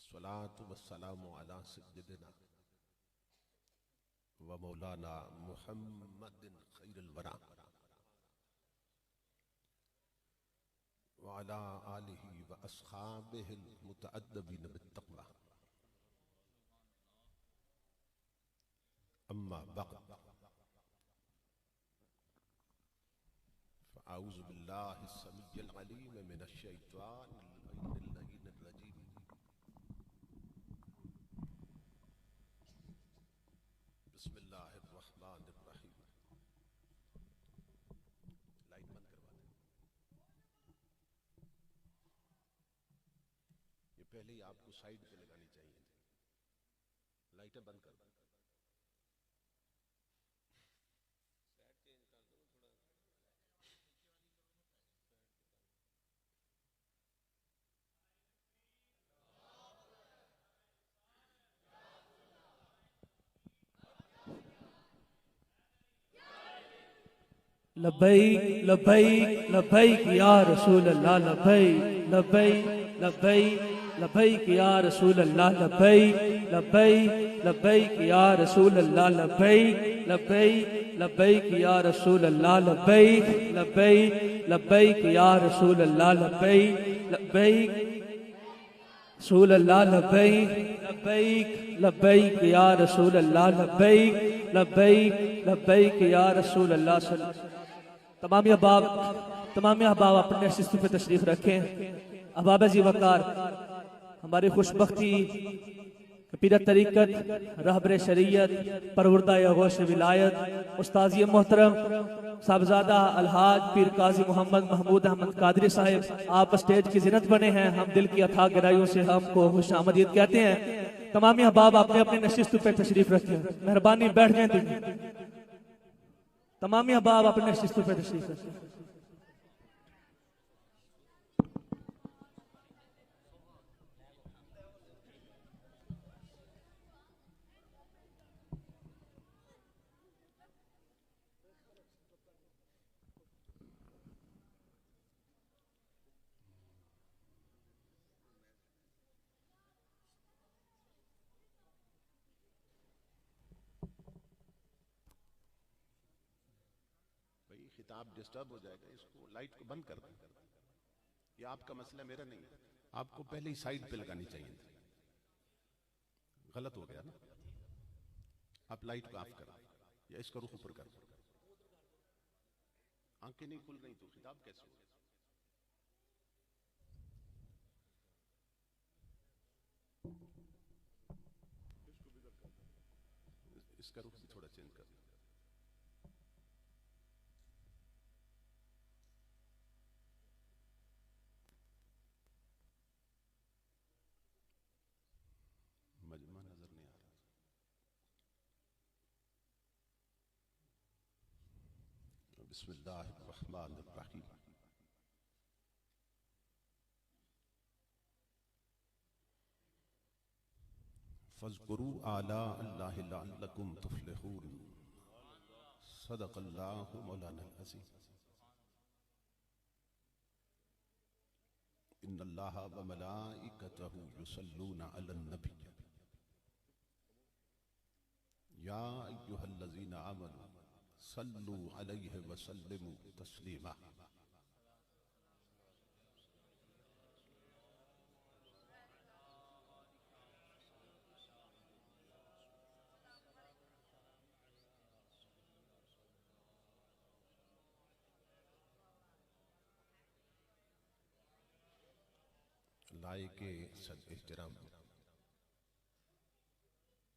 अस्सलातु वस्सलामु अला सय्यिदिना व मौलाना मुहम्मदिन खैरुल वरा व अला आलिहि व अस्हाबिहिल मुतअद्दिबीन बित्तक़वा अम्मा बअद फ़अऊज़ु बिल्लाहिस समीइल अलीम मिनश शैतानिर रजीम। बिस्मिल्लाहिर्रहमानिर्रहीम। लाइट बंद करवा दें। ये पहले ही आपको साइड पे लगानी चाहिए थी। लाइटें बंद कर दो। लब्बैक लब्बैक लब्बैक या रसूल अल्लाह लब्बैक लब्बैक लब्बैक लब्बैक या रसूल अल्लाह लब्बैक लब्बैक लब्बैक या रसूल अल्लाह लब्बैक लब्बैक लब्बैक या रसूल अल्लाह लब्बैक लब्बैक लब्बैक या रसूल अल्लाह लब्बैक लब्बैक रसूल अल्लाह लब्बैक लब्बैक लब्बैक या रसूल अल्लाह लब्बैक लब्बैक लब्बैक या रसूल अल्लाह। तमाम अहबाब अपने शिस्तों पे तशरीफ रखें। अहबाब जी वकार हमारी खुशबख्ती पीरत तरीक़त रहबर शरीयत परवरदा गौश विलायत उस्ताज़ मोहतरम साहबजादा अलहाज पीर काजी मोहम्मद महमूद अहमद कादरी साहिब आप स्टेज की जिन्नत बने हैं। हम दिल की अथाह गहराइयों से हमको खुश आमदीद कहते हैं। तमामी अहबाब अपने अपने नशिस्तों पे तशरीफ रखें। मेहरबानी बैठ जाए। तमामी अहबाब अपने नशिस्तों पे तशरीफ रखें। खिताब डिस्टर्ब हो जाएगा, इसको लाइट को बंद कर दें। ये आपका मसला, मेरा नहीं है। आपको पहले ही साइड पे लगानी चाहिए थी। गलत हो गया ना। आप लाइट को ऑफ कर या इसका रुख ऊपर कर। आंखें नहीं खुल रही तो खिताब कैसे होगा? इसका रुख भी थोड़ा चेंज कर। मजमा नजर नहीं आ रहा। बिस्मिल्लाहिर्रहमानिर्रहीम। फज़कुरू आला अल्लाहि लअल्लकुम तुफ्लिहून। सदक़ल्लाहु मौलाना अज़ीम। इन्नल्लाहा व मलाइकतहु युसल्लूना अलन नबी या अय्युहल्लज़ीना आमनू सल्लू अलैहि व सल्लिमू तस्लीमा। लायके सद एहतराम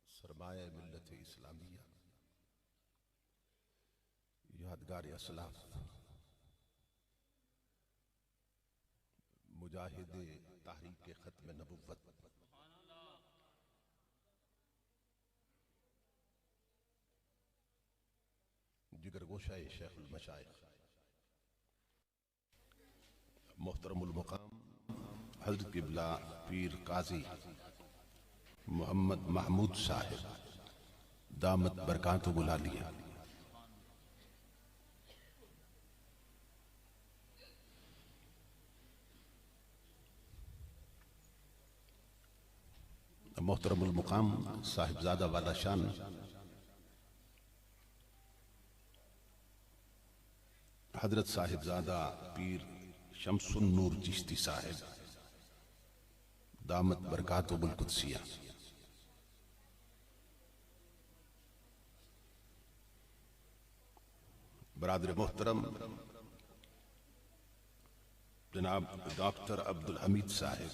सरमाया मिल्लत इस्लामिया यादगार असलाफ मुजाहिद तहरीक खत्म नबुव्वत जिगरगोशा शेखुल मशाइख मोहतरमुल मुकाम हज़रत क़िबला पीर काजी मोहम्मद महमूद साहिब दामत बरकातुहुल आलिया, मोहतरमुल मुकाम साहिबजादा वाला शान हजरत साहिबजादा पीर शमसुन नूर चिश्ती साहिब दामत बरकातुहुल कुद्सिया, बरादर मोहतरम जनाब डॉक्टर अब्दुल हमीद साहिब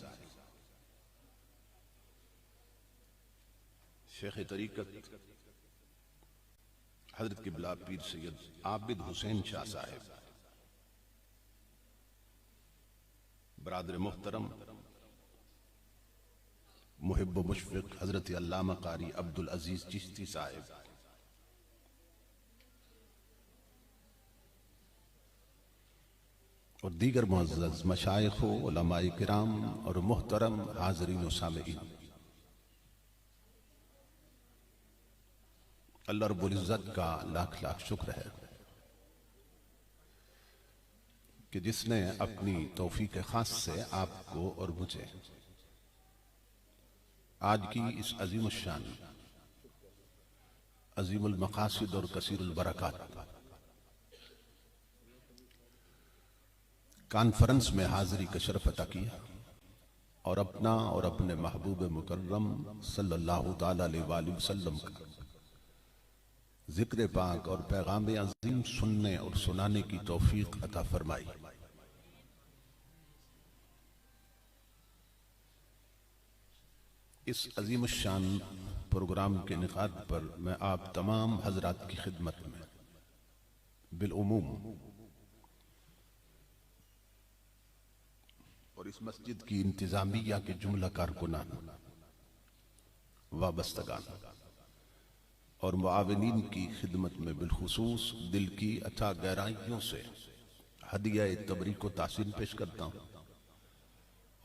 शेख तरीकत हजरत किबला पीर सैयद आबिद हुसैन शाह साहिब, बरादर मोहतरम मुहिब्ब मुशफ़िक़ हजरत अल्लामा कारी अब्दुल अजीज चिश्ती साहिब, और दीगर मुअज़्ज़ज़ मशाइख़ उलमाए किराम और मोहतरम हाज़रीन व सामिईन, अल्लाह रब्बुल इज़्ज़त का लाख लाख शुक्र है कि जिसने अपनी तौफीक खास से आपको और मुझे आज की इस अजीम शान अजीमुल मकासिद और कसीरुल बरकात कॉन्फ्रेंस में हाजिरी का शरफ अता किया और अपना और अपने महबूब मुकर्रम सल्लल्लाहु ताला अलैहि वसल्लम का जिक्र पाक और पैगाम अजीम सुनने और सुनाने की तौफीक अता फरमाई। इस अजीम शान प्रोग्राम के इनेकाद पर मैं आप तमाम हजरात की खिदमत में बिलउमूम और इस मस्जिद की इंतजामिया के जुमला कारकुनान, वाबस्तगान और मुआविनीन की खिदमत में बिलखुसूस दिल की अथा गहराइयों से हदिया तबरीक को तासीन पेश करता हूँ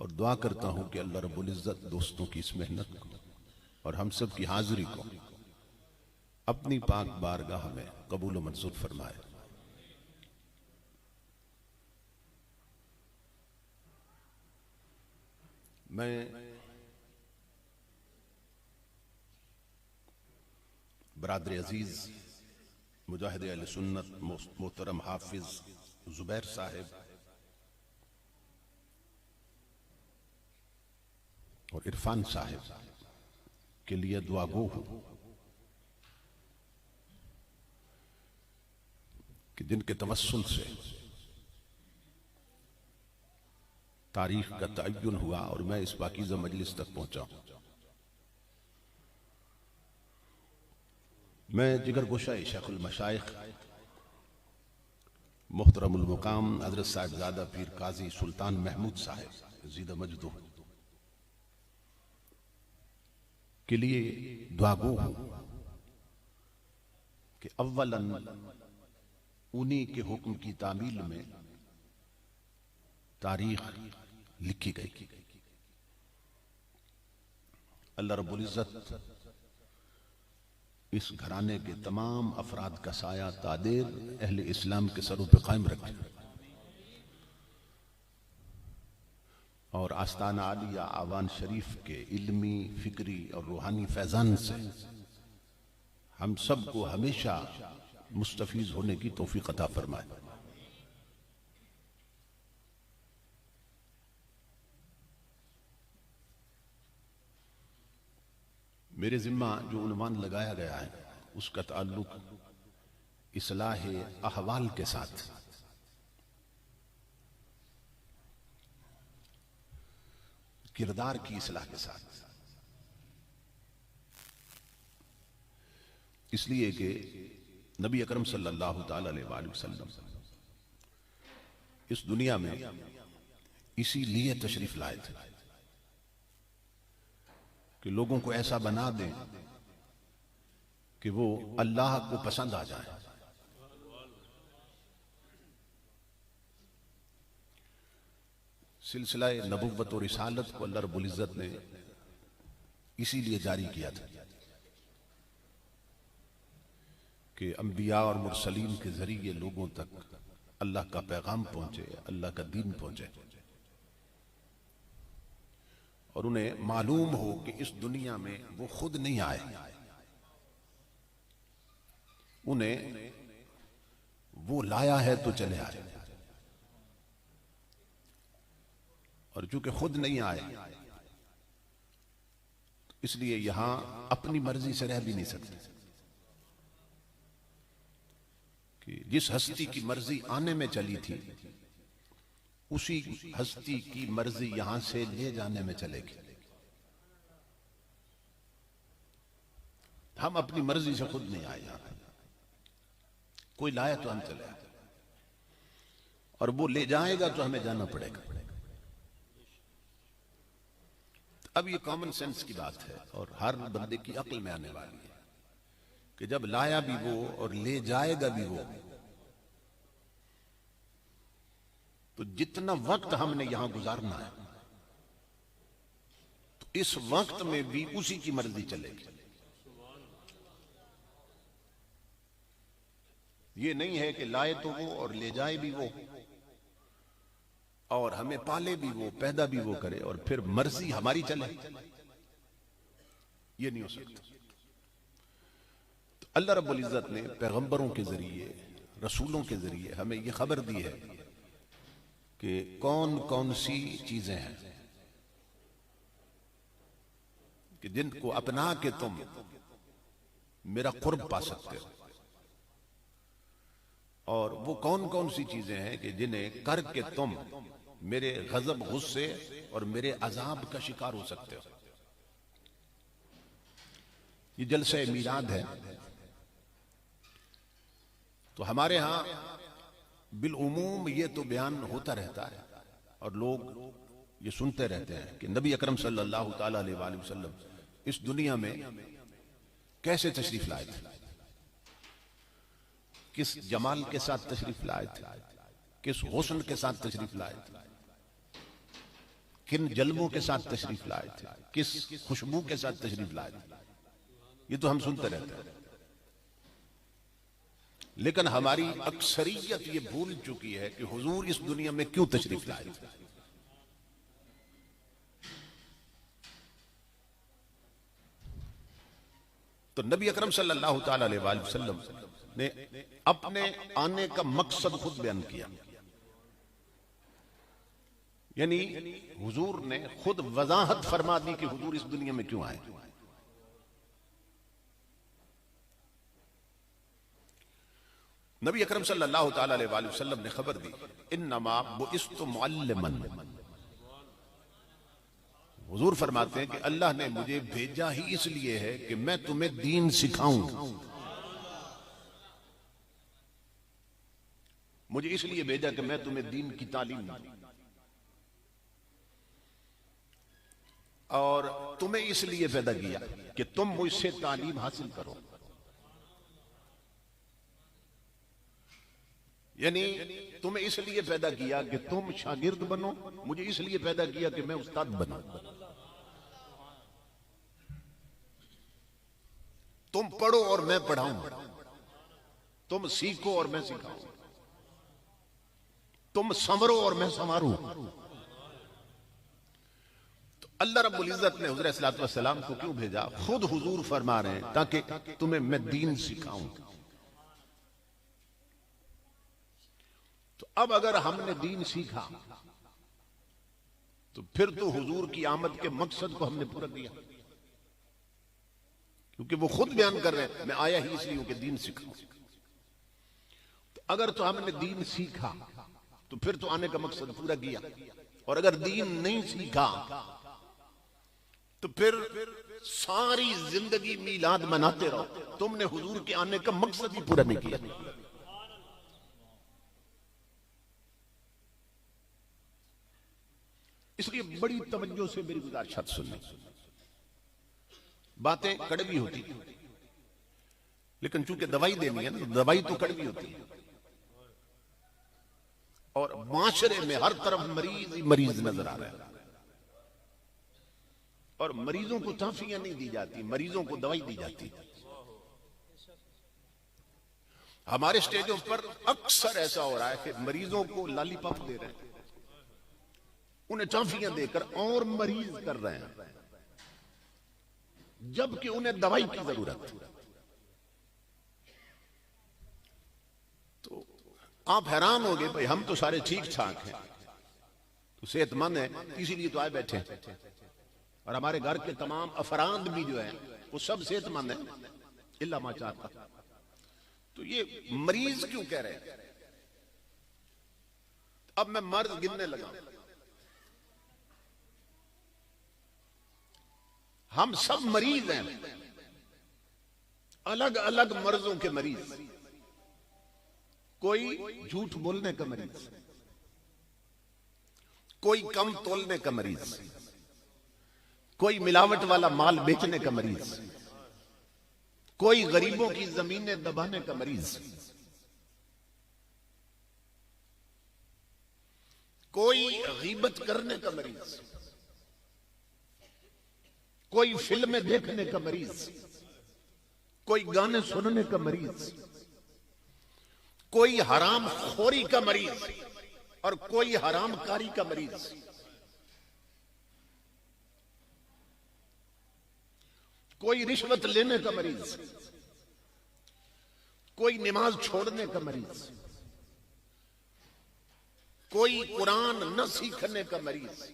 और दुआ करता हूँ कि अल्लाह रब्बुल इज़्ज़त दोस्तों की इस मेहनत को और हम सब की हाजिरी को अपनी पाक बारगाह में कबूल व मंजूर फरमाए। मैं बरादर अजीज मुजाहिद अहले सुन्नत मोहतरम हाफिज जुबैर साहिब और इरफान साहिब के लिए दुआ गो हूं कि जिनके तवस्सुल से तारीख का तय्युन हुआ और मैं इस पाकीज़ा मजलिस तक पहुंचा। मैं जिगर गोशा शेखुल मशाइख मोहतरमुल मुकाम हजरत साहिबजादा पीर काजी सुल्तान महमूद साहिब ज़ीदा मजदू के लिए दुआगो हूं कि अव्वलन उन्हीं के हुक्म की तामील में तारीख लिखी गई। अल्लाह रब्बुल इज़्ज़त इस घराने के तमाम अफराद का साया तादेर अहले इस्लाम के सरों पे कायम रखे और आस्ताना आलिया आवान शरीफ के इल्मी फिक्री और रूहानी फैजान से हम सब को हमेशा मुस्तफीज होने की तौफीक अता फरमाए। मेरे जिम्मा जो उन्वान लगाया गया है उसका ताल्लुक इस्लाह अहवाल के साथ, किरदार की इस्लाह के साथ, इसलिए कि नबी अकरम सल्लल्लाहु ताला अलैहि वसल्लम इस दुनिया में इसीलिए तशरीफ लाए थे कि लोगों को ऐसा बना दें कि वो अल्लाह को पसंद आ जाए। सिलसिला नबुव्वत और रिसालत को अल्लाह रब्बुल इज़्ज़त ने इसीलिए जारी किया था कि अंबिया और मुरसलीन के जरिए लोगों तक अल्लाह का पैगाम पहुंचे, अल्लाह का दीन पहुंचे। और उन्हें मालूम हो कि इस दुनिया में वो खुद नहीं आए, उन्हें वो लाया है तो चले आए, और चूंकि खुद नहीं आए इसलिए यहां अपनी मर्जी से रह भी नहीं सकते कि जिस हस्ती की मर्जी आने में चली थी उसी हस्ती की मर्जी यहां से ले जाने में चलेगी। हम अपनी मर्जी से खुद नहीं आए, यहां कोई लाया तो हम चले आए, और वो ले जाएगा तो हमें जाना पड़ेगा। अब ये कॉमन सेंस की बात है और हर बंदे की अक्ल में आने वाली है कि जब लाया भी वो और ले जाएगा भी वो, तो जितना वक्त हमने यहां गुजारना है तो इस वक्त में भी उसी की मर्जी चलेगी। ये नहीं है कि लाए तो वो और ले जाए भी वो, और हमें पाले भी वो, पैदा भी वो करे, और फिर मर्जी हमारी चले। ये नहीं हो सकता। तो अल्लाह रब्बुल इज्जत ने पैगंबरों के जरिए, रसूलों के जरिए हमें ये खबर दी है कि कौन कौन सी चीजें हैं कि जिनको अपना के तुम मेरा कुर्ब पा सकते हो, और वो कौन कौन सी चीजें हैं कि जिन्हें करके तुम मेरे गजब, गुस्से और मेरे अजाब का शिकार हो सकते हो। ये जलसे मीलाद है, तो हमारे यहां बिलउमूम ये तो बयान होता रहता है और लोग ये सुनते रहते हैं कि नबी अकरम सल्लल्लाहु ताला अलैहि वसल्लम इस दुनिया में कैसे तशरीफ लाए थे, किस जमाल के साथ तशरीफ लाए थे, किस हुस्न के साथ तशरीफ लाए थे, किन जलवों के साथ तशरीफ लाए थे, किस खुशबू के साथ तशरीफ लाए थे। ये तो हम सुनते रहते हैं, लेकिन हमारी अक्सरियत ये भूल चुकी है कि हुजूर इस दुनिया में क्यों तशरीफ लाए थे। तो नबी अकरम सल्लल्लाहु ताला अलैहि वसल्लम ने अपने आने का मकसद खुद बयान किया, यानी हुजूर ने खुद वजाहत फरमा दी कि हुजूर इस दुनिया में क्यों आए। नबी अकरम सल्लल्लाहु ताला अलैहि वसल्लम ने खबर दी, इन्नमा बुइस्तु मुअल्लिमन। हुजूर फरमाते हैं कि अल्लाह ने मुझे भेजा ही इसलिए है कि मैं तुम्हें दीन सिखाऊं। मुझे इसलिए भेजा कि मैं तुम्हें दीन की तालीम दूं, और तुम्हें इसलिए पैदा किया कि तुम मुझसे तालीम हासिल करो। यानी तुम्हें इसलिए पैदा किया कि तुम शागिर्द बनो, मुझे इसलिए पैदा किया कि मैं उस्ताद बनूं। तुम पढ़ो और मैं पढ़ाऊं, तुम सीखो और मैं सिखाऊं, तुम संवरो और मैं संवारूं। तो अल्लाह रब्बुल इज्जत ने हुजूर सल्लल्लाहु अलैहि वसल्लम को क्यों भेजा? खुद हुजूर फरमा रहे हैं ताकि तुम्हें मैं दीन सिखाऊं। तो अब अगर हमने दीन सीखा तो फिर तो हुजूर की आमद के मकसद को हमने पूरा किया, क्योंकि वो खुद बयान कर रहे हैं मैं आया ही इसलिए हूं कि दीन सिखाऊं। तो अगर तो हमने दीन सीखा तो फिर तो आने का मकसद पूरा किया, और अगर दीन नहीं सीखा तो फिर सारी जिंदगी मीलाद मनाते रहो, तुमने हुजूर के आने का मकसद ही पूरा नहीं किया। इसलिए बड़ी तवज्जो से मेरी गुजारिश सुननी। बातें कड़वी होती है, लेकिन चूंकि दवाई देनी है ना, दवाई तो कड़वी होती है, और माशरे में हर तरफ मरीज ही मरीज नजर आ रहा है, और मरीजों को ताफियां नहीं दी जाती, मरीजों को दवाई दी जाती है। हमारे स्टेजों पर अक्सर ऐसा हो रहा है कि मरीजों को लॉलीपॉप दे रहे हैं, उन्हें टॉफियां देकर और मरीज कर रहे हैं, जबकि उन्हें दवाई की जरूरत है। तो आप हैरान हो गए, भाई हम तो सारे ठीक ठाक हैं, तो सेहतमंद है, इसीलिए तो आए बैठे हैं। और हमारे घर के तमाम अफराद भी जो है वो सब सेहतमंद है, इल्ला मा चाहता। तो ये मरीज क्यों कह रहे हैं? अब मैं मर्ज गिनने लगा। हम सब मरीज हैं, अलग अलग मर्जों के मरीज। कोई झूठ बोलने का मरीज, कोई कम तोलने का मरीज, कोई मिलावट वाला माल बेचने का मरीज, कोई गरीबों की जमीनें दबाने का मरीज, कोई गीबत करने का मरीज, कोई फिल्में देखने का मरीज, कोई गाने सुनने का मरीज, कोई हराम खोरी का मरीज और कोई हराम कारी का मरीज। कोई रिश्वत लेने का मरीज, कोई नमाज छोड़ने का मरीज, कोई कुरान न सीखने का मरीज,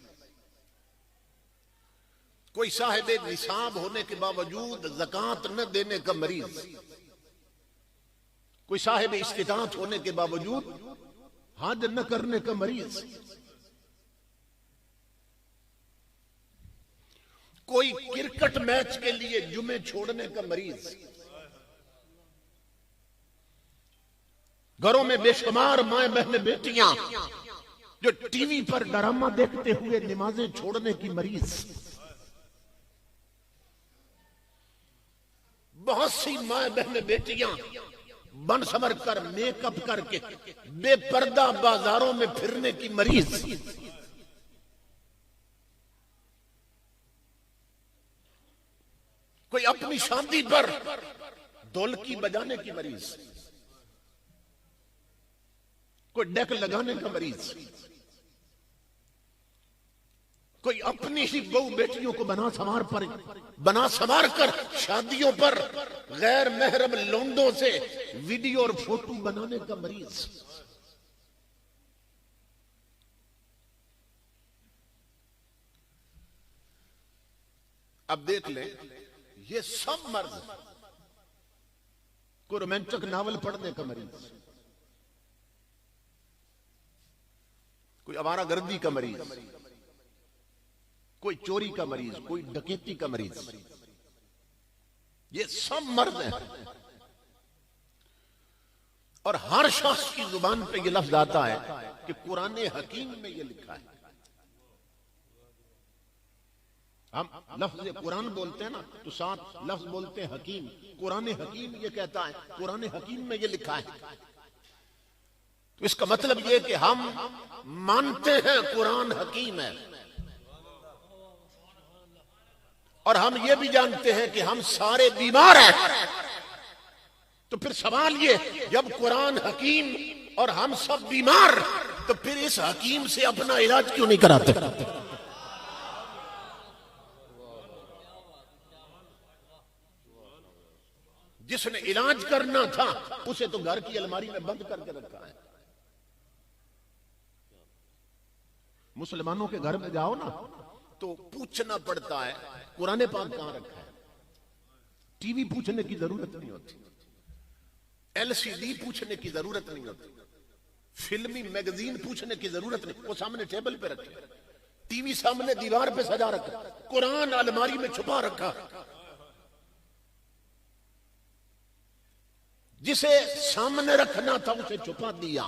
कोई साहिब निसाब होने के बावजूद ज़कात न देने का मरीज, कोई साहिब इस्तिताअत होने के बावजूद हज न करने का मरीज, कोई क्रिकेट मैच के लिए जुमे छोड़ने का मरीज, घरों में बेशुमार माए बहने बेटियां जो टीवी पर ड्रामा देखते हुए नमाजें छोड़ने की मरीज, बहुत सी माए बहने बेटियां बन समर कर मेकअप करके बेपर्दा बाजारों में फिरने की मरीज, कोई अपनी शादी पर ढोलकी बजाने की मरीज, कोई डेक लगाने का मरीज, कोई अपनी ही बहू बेटियों को बना संवार कर शादियों पर गैर महरम लोंडों से वीडियो और फोटो बनाने का मरीज। अब देख ले, ये सब मर्ज। कोई रोमांचक नावल पढ़ने का मरीज, कोई आवारागर्दी का मरीज, कोई चोरी का मरीज, कोई डकैती का मरीज, ये सब मर्ज हैं। और हर शख्स की जुबान पे ये लफ्ज आता है कि कुरान हकीम में ये लिखा है। हम लफ्ज कुरान बोलते हैं ना, तो साथ लफ्ज बोलते हैं हकीम। कुरान हकीम ये कहता है, कुरान हकीम में ये लिखा है। तो इसका मतलब ये कि हम मानते हैं कुरान हकीम है, और हम ये भी जानते हैं कि हम सारे बीमार हैं। तो फिर सवाल ये, जब कुरान हकीम और हम सब बीमार, तो फिर इस हकीम से अपना इलाज क्यों नहीं कराते? जिसने इलाज करना था उसे तो घर की अलमारी में बंद करके रखा है। मुसलमानों के घर में जाओ ना तो पूछना पड़ता है कुरान पाक कहां रखा है। टीवी पूछने की जरूरत नहीं होती, एलसीडी पूछने की जरूरत नहीं होती, फिल्मी मैगजीन पूछने की जरूरत नहीं। वो सामने टेबल पे रखे, टीवी सामने दीवार पे सजा रखा, कुरान अलमारी में छुपा रखा। जिसे सामने रखना था उसे छुपा दिया,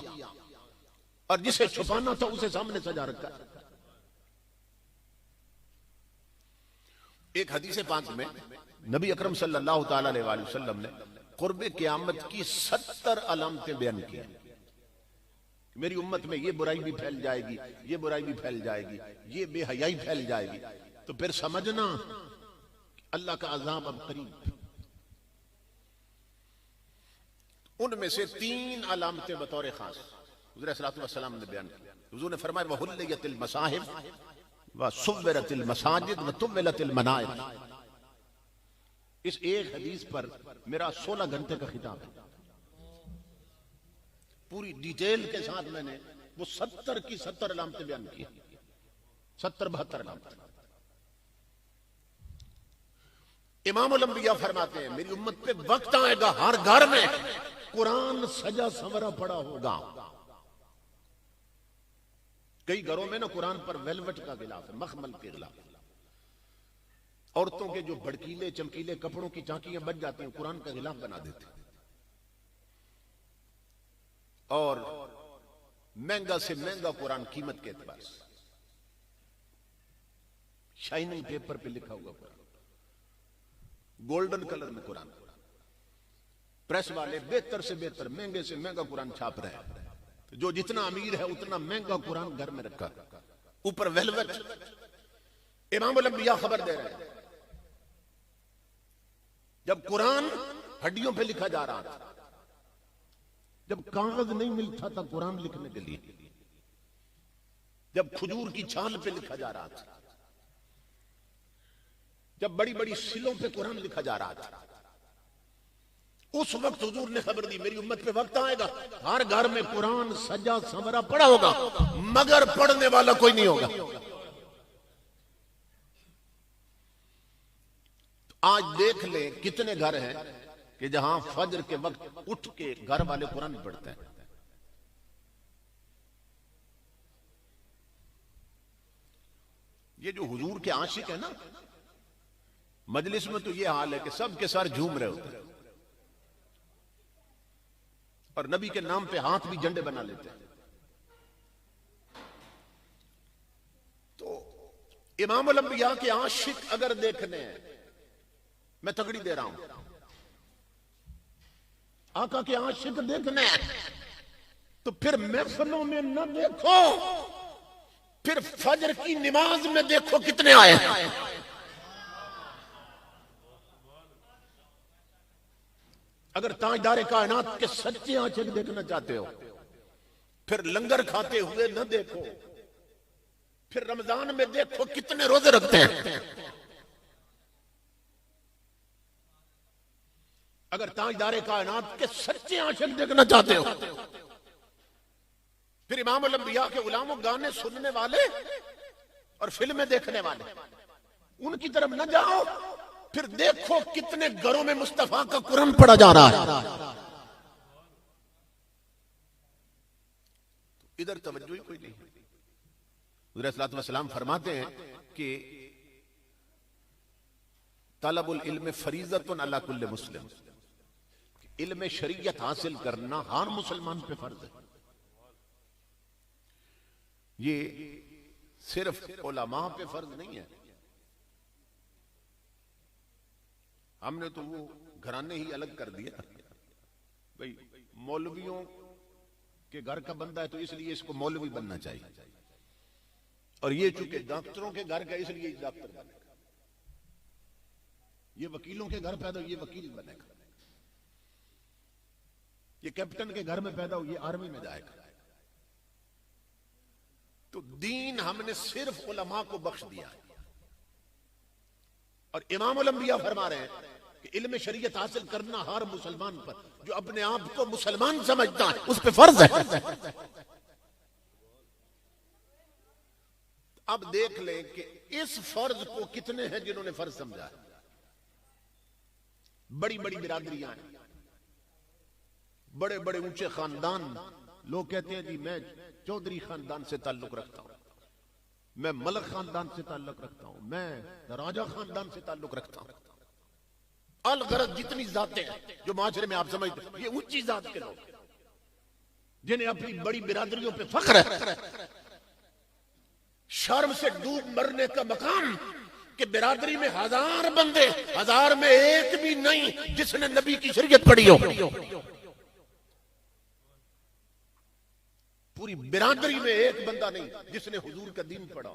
और जिसे छुपाना था उसे सामने सजा रखा। एक हदीस पाक में नबी अकरम सल्लल्लाहु ताला अलैहि वसल्लम ने कुर्बे क़यामत की 70 अलामतें बयान की। मेरी उम्मत में ये बुराई भी फैल जाएगी, ये बुराई भी फैल जाएगी, ये बेहयाई फैल जाएगी। तो फिर समझना अल्लाह का अज़ाब अब करीब। उनमें से 3 अलामतें बतौर खास हुज़ूर सल्लल्लाहु अलैहि वसल्लम ने बयान की। हुज़ूर ने फरमाया वहुल्लियतिल मसाहिब, व सुव्विरतिल मसाजिद व तुव्विलतिल मनाइर। इस एक हदीस पर मेरा 16 घंटे का खिताब है, पूरी डिटेल के साथ मैंने वो 70 की 70 अलामतें बयान की, 70-72 अलामतें। इमामुल अंबिया फरमाते हैं मेरी उम्मत पे वक्त आएगा हर घर में कुरान सजा संवरा पड़ा होगा। कई घरों में ना कुरान पर वेलवेट का गिलाफ है, मखमल के गिलाफ। औरतों के जो भड़कीले चमकीले कपड़ों की झांकियां बच जाती हैं, कुरान का गिलाफ बना देते हैं। और महंगा से महंगा कुरान कीमत के एतबार से, शाइनिंग पेपर पे लिखा हुआ कुरान, गोल्डन कलर में कुरान। प्रेस वाले बेहतर से बेहतर महंगे से महंगा कुरान छाप रहे हैं। जो जितना अमीर है उतना महंगा कुरान घर में रखा, ऊपर वेलवेट। इमामुल अंबिया खबर दे रहे हैं जब कुरान हड्डियों पे लिखा जा रहा था, जब कागज नहीं मिलता था कुरान लिखने के लिए, जब खजूर की छाल पे लिखा जा रहा था, जब बड़ी बड़ी सिलों पे कुरान लिखा जा रहा था, उस वक्त हुजूर ने खबर दी मेरी उम्मत पे वक्त आएगा हर घर में कुरान सजा संवरा पड़ा होगा, मगर पढ़ने वाला कोई नहीं होगा। आज देख ले कितने घर हैं कि जहां फजर के वक्त उठ के घर वाले कुरान पढ़ते हैं। ये जो हुजूर के आशिक है ना, मजलिस में तो ये हाल है कि सबके सर झूम रहे होते हैं और नबी के नाम पे हाथ भी झंडे बना लेते हैं। तो इमामुल अंबिया के आशिक अगर देखने हैं, मैं तगड़ी दे रहा हूं, आका के आशिक देखने हैं तो फिर महफिलों में न देखो, फिर फजर की नमाज में देखो कितने आए हैं। अगर ताजदारे कायनात के सच्चे आशिक देखना चाहते हो, फिर लंगर खाते हुए न देखो, फिर रमजान में देखो कितने रोजे रखते हैं। अगर ताजदारे कायनात के सच्चे आशिक देखना चाहते हो, फिर इमामुल अंबिया के गुलामों गाने सुनने वाले और फिल्में देखने वाले, उनकी तरफ न जाओ, फिर देखो कितने घरों में मुस्तफा का कुरान पढ़ा जा रहा है। इधर तवज्जो ही कोई नहीं। हुज़ूर सल्लल्लाहु अलैहि वसल्लम फरमाते हैं कि तलबुल इल्म फरीज़तुन अला कुल्लि मुस्लिम, इल्म शरीयत हासिल करना हर मुसलमान पे फर्ज है। ये सिर्फ उलमा पे फर्ज नहीं है। हमने तो वो घराने ही अलग कर दिया भाई, मौलवियों के घर का बंदा है तो इसलिए इसको मौलवी बनना चाहिए, और ये चूंकि डॉक्टरों के घर का इसलिए डॉक्टर बनेगा, ये वकीलों के घर पैदा हो ये वकील बनेगा, ये कैप्टन के घर में पैदा हो ये आर्मी में जाएगा। तो दीन हमने सिर्फ उलमा को बख्श दिया है। और इमामुल अंबिया फरमा रहे हैं कि इल्म शरीयत हासिल करना हर मुसलमान पर, जो अपने आप को मुसलमान समझता है उस पर फर्ज है। अब देख लें कि इस फर्ज को कितने हैं जिन्होंने फर्ज समझा है। बड़ी बड़ी बिरादरियां हैं, बड़े बड़े ऊंचे खानदान, लोग कहते हैं जी मैं चौधरी खानदान से ताल्लुक रखता हूं, मैं मलक खानदान से ताल्लुक रखता हूं, मैं राजा खानदान से ताल्लुक रखता हूं। अलगरज जितनी जातें हैं जो माशरे में आप समझते हैं, ये ऊंची जात के लोग जिन्हें अपनी बड़ी बिरादरियों पे फख्र है, शर्म से डूब मरने का मकाम कि बिरादरी में 1000 बंदे, 1000 में एक भी नहीं जिसने नबी की शरीयत पढ़ी हो। पूरी बिरादरी में एक बंदा नहीं जिसने हुजूर का दीन पढ़ा।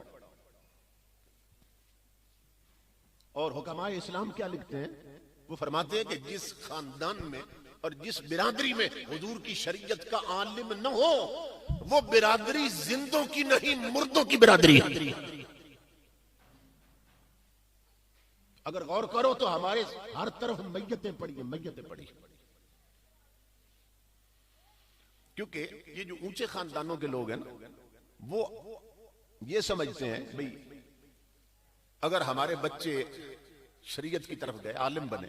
और हुक्माए इस्लाम क्या लिखते हैं, वो फरमाते हैं कि जिस खानदान में और जिस बिरादरी में हुजूर की शरीयत का आलिम न हो, वो बिरादरी जिंदों की नहीं मुर्दों की बिरादरी है। अगर गौर करो तो हमारे हर तरफ मैयतें पड़ी हैं, मैयतें पड़ी। क्योंकि ये जो ऊंचे खानदानों के लोग हैं ना, वो ये समझते हैं भाई अगर हमारे बच्चे शरीयत की तरफ गए, आलिम बने,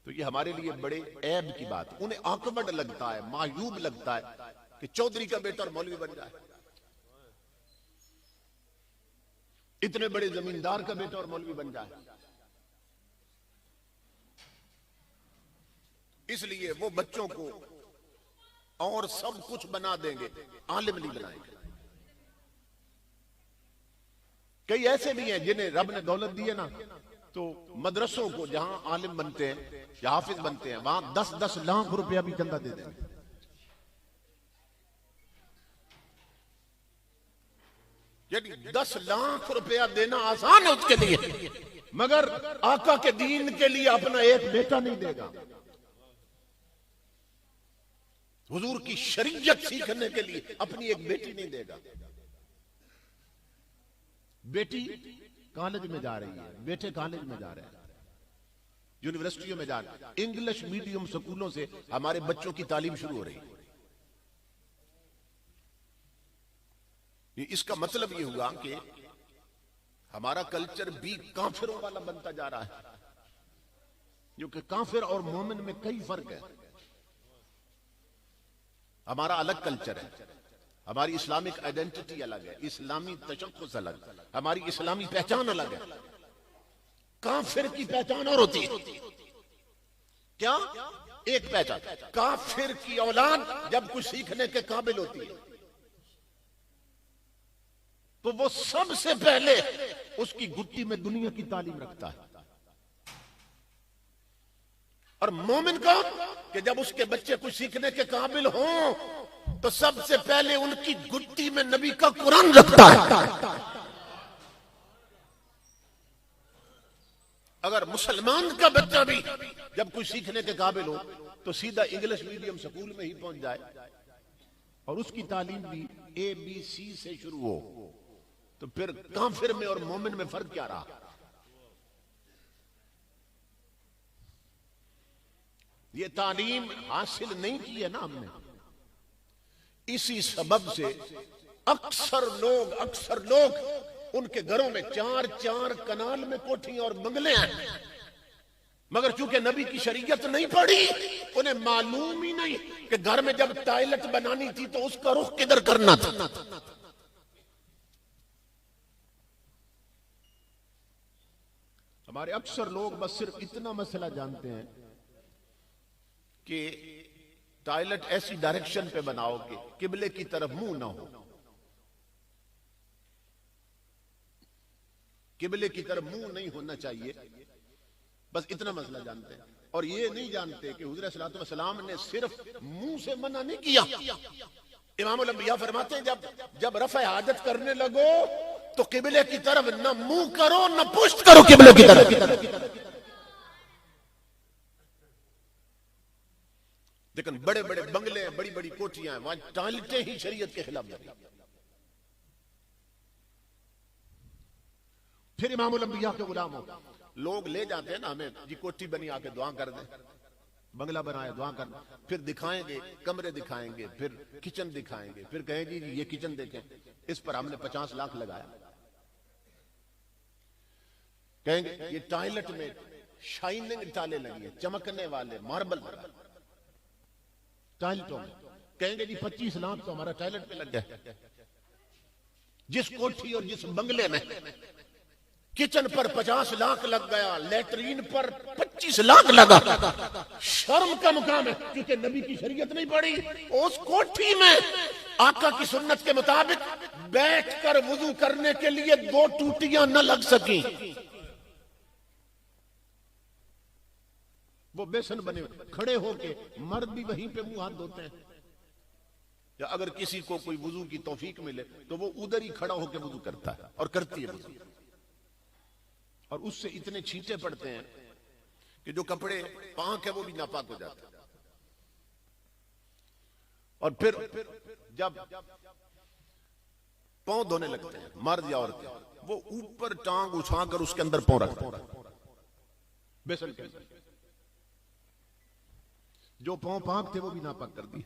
तो ये हमारे लिए बड़े ऐब की बात। उन्हें आकवर्ड लगता है, मायूब लगता है कि चौधरी का बेटा और मौलवी बन जाए, इतने बड़े जमींदार का बेटा और मौलवी बन जाए। इसलिए वो बच्चों को और सब कुछ बना देंगे, आलिम नहीं बनाएंगे। कई ऐसे भी हैं जिन्हें रब ने दौलत दी है ना, तो मदरसों को जहां आलिम बनते हैं या हाफिज बनते हैं, वहां 10-10 लाख रुपया भी चंदा दे देंगे। यानी 10 लाख रुपया देना आसान है उसके लिए, मगर आका के दीन के लिए अपना एक बेटा नहीं देगा। हुजूर की शरीयत सीखने के लिए अपनी एक बेटी नहीं देगा। बेटी कॉलेज में जा रही है, बेटे कॉलेज में जा रहे हैं, यूनिवर्सिटियों में जा रहे हैं, इंग्लिश मीडियम स्कूलों से हमारे बच्चों की तालीम शुरू हो रही है। इसका मतलब ये हुआ कि हमारा कल्चर भी काफिरों वाला बनता जा रहा है, क्योंकि काफिर और मोमिन में कई फर्क है। हमारा अलग कल्चर है, हमारी इस्लामिक आइडेंटिटी अलग है, इस्लामी तशक्कुस अलग, हमारी इस्लामी पहचान अलग है। काफिर की पहचान और होती है, क्या? एक पहचान। काफिर की औलाद जब कुछ सीखने के काबिल होती है तो वो सबसे पहले उसकी गुट्टी में दुनिया की तालीम रखता है। और मोमिन का कि जब उसके बच्चे कुछ सीखने के काबिल हों तो सबसे पहले उनकी गुट्टी में नबी का कुरान रखता है। अगर मुसलमान का बच्चा भी जब कुछ सीखने के काबिल हो तो सीधा इंग्लिश मीडियम स्कूल में ही पहुंच जाए और उसकी तालीम भी ABC से शुरू हो, तो फिर काफिर में और मोमिन में फर्क क्या रहा? ये तालीम हासिल नहीं की है ना हमने। इसी सबब से अक्सर लोग उनके घरों में 4-4 कनाल में कोठियां और बंगले हैं, मगर चूंकि नबी की शरीयत नहीं पड़ी, उन्हें मालूम ही नहीं कि घर में जब टॉयलेट बनानी थी तो उसका रुख किधर करना था। हमारे अक्सर लोग बस सिर्फ इतना मसला जानते हैं कि टॉयलेट ऐसी डायरेक्शन पे बनाओ कि किबले की तरफ मुंह ना हो, किबले की तरफ मुंह नहीं होना चाहिए, बस इतना मसला जानते हैं। और ये नहीं जानते कि हुज़ूर सल्लल्लाहु अलैहि वसल्लम ने सिर्फ मुंह से मना नहीं किया। इमामुल अंबिया फरमाते हैं जब रफ़े हाजत करने लगो तो किबले की तरफ न मुंह करो न पुश्त करो किबले की तरफ। लेकिन बड़े बड़े बंगले हैं, बड़ी बड़ी कोठियां हैं, वहां टॉयलेटें ही शरीयत के खिलाफ नहीं। फिर इमामुल अंबिया के गुलाम हो, लोग ले जाते हैं ना हमें, जी कोठी बनी आके दुआ कर दे, बंगला बनाया दुआ कर, फिर दिखाएंगे कमरे दिखाएंगे, फिर किचन दिखाएंगे, फिर कहेंगे जी ये किचन देखें, इस पर हमने 50 लाख लगाया। कहेंगे ये टॉयलेट में शाइनिंग टाले लगी है, चमकने वाले मार्बल लगा टॉयलेटों में, कहेंगे जी 25 लाख तो हमारा टॉयलेट पे लग गया। जिस कोठी और जिस बंगले में किचन पर 50 लाख लग गया, लेटरीन पर 25 लाख लगा, शर्म का मुकाम है, क्योंकि नबी की शरीयत नहीं पड़ी। उस कोठी में आका की सुन्नत के मुताबिक बैठकर वुजू करने के लिए 2 टूटियां न लग सकी। वो बेसन बने खड़े होके मर्द भी वहीं पे मुंह हाथ धोते हैं, या अगर किसी को कोई वुजू की तौफीक मिले तो वो उधर ही खड़ा होकर वुजू करता है और करती है वुजू। और उससे इतने छींटे पड़ते हैं कि जो कपड़े पाक है वो भी नापाक हो जाता है। और फिर जब पांव धोने लगते हैं मर्द या औरत, वो ऊपर टांग उछाकर उसके अंदर पांव रखते हैं। बेसन के अंदर जो पांव पाक थे वो भी नापाक कर दिए।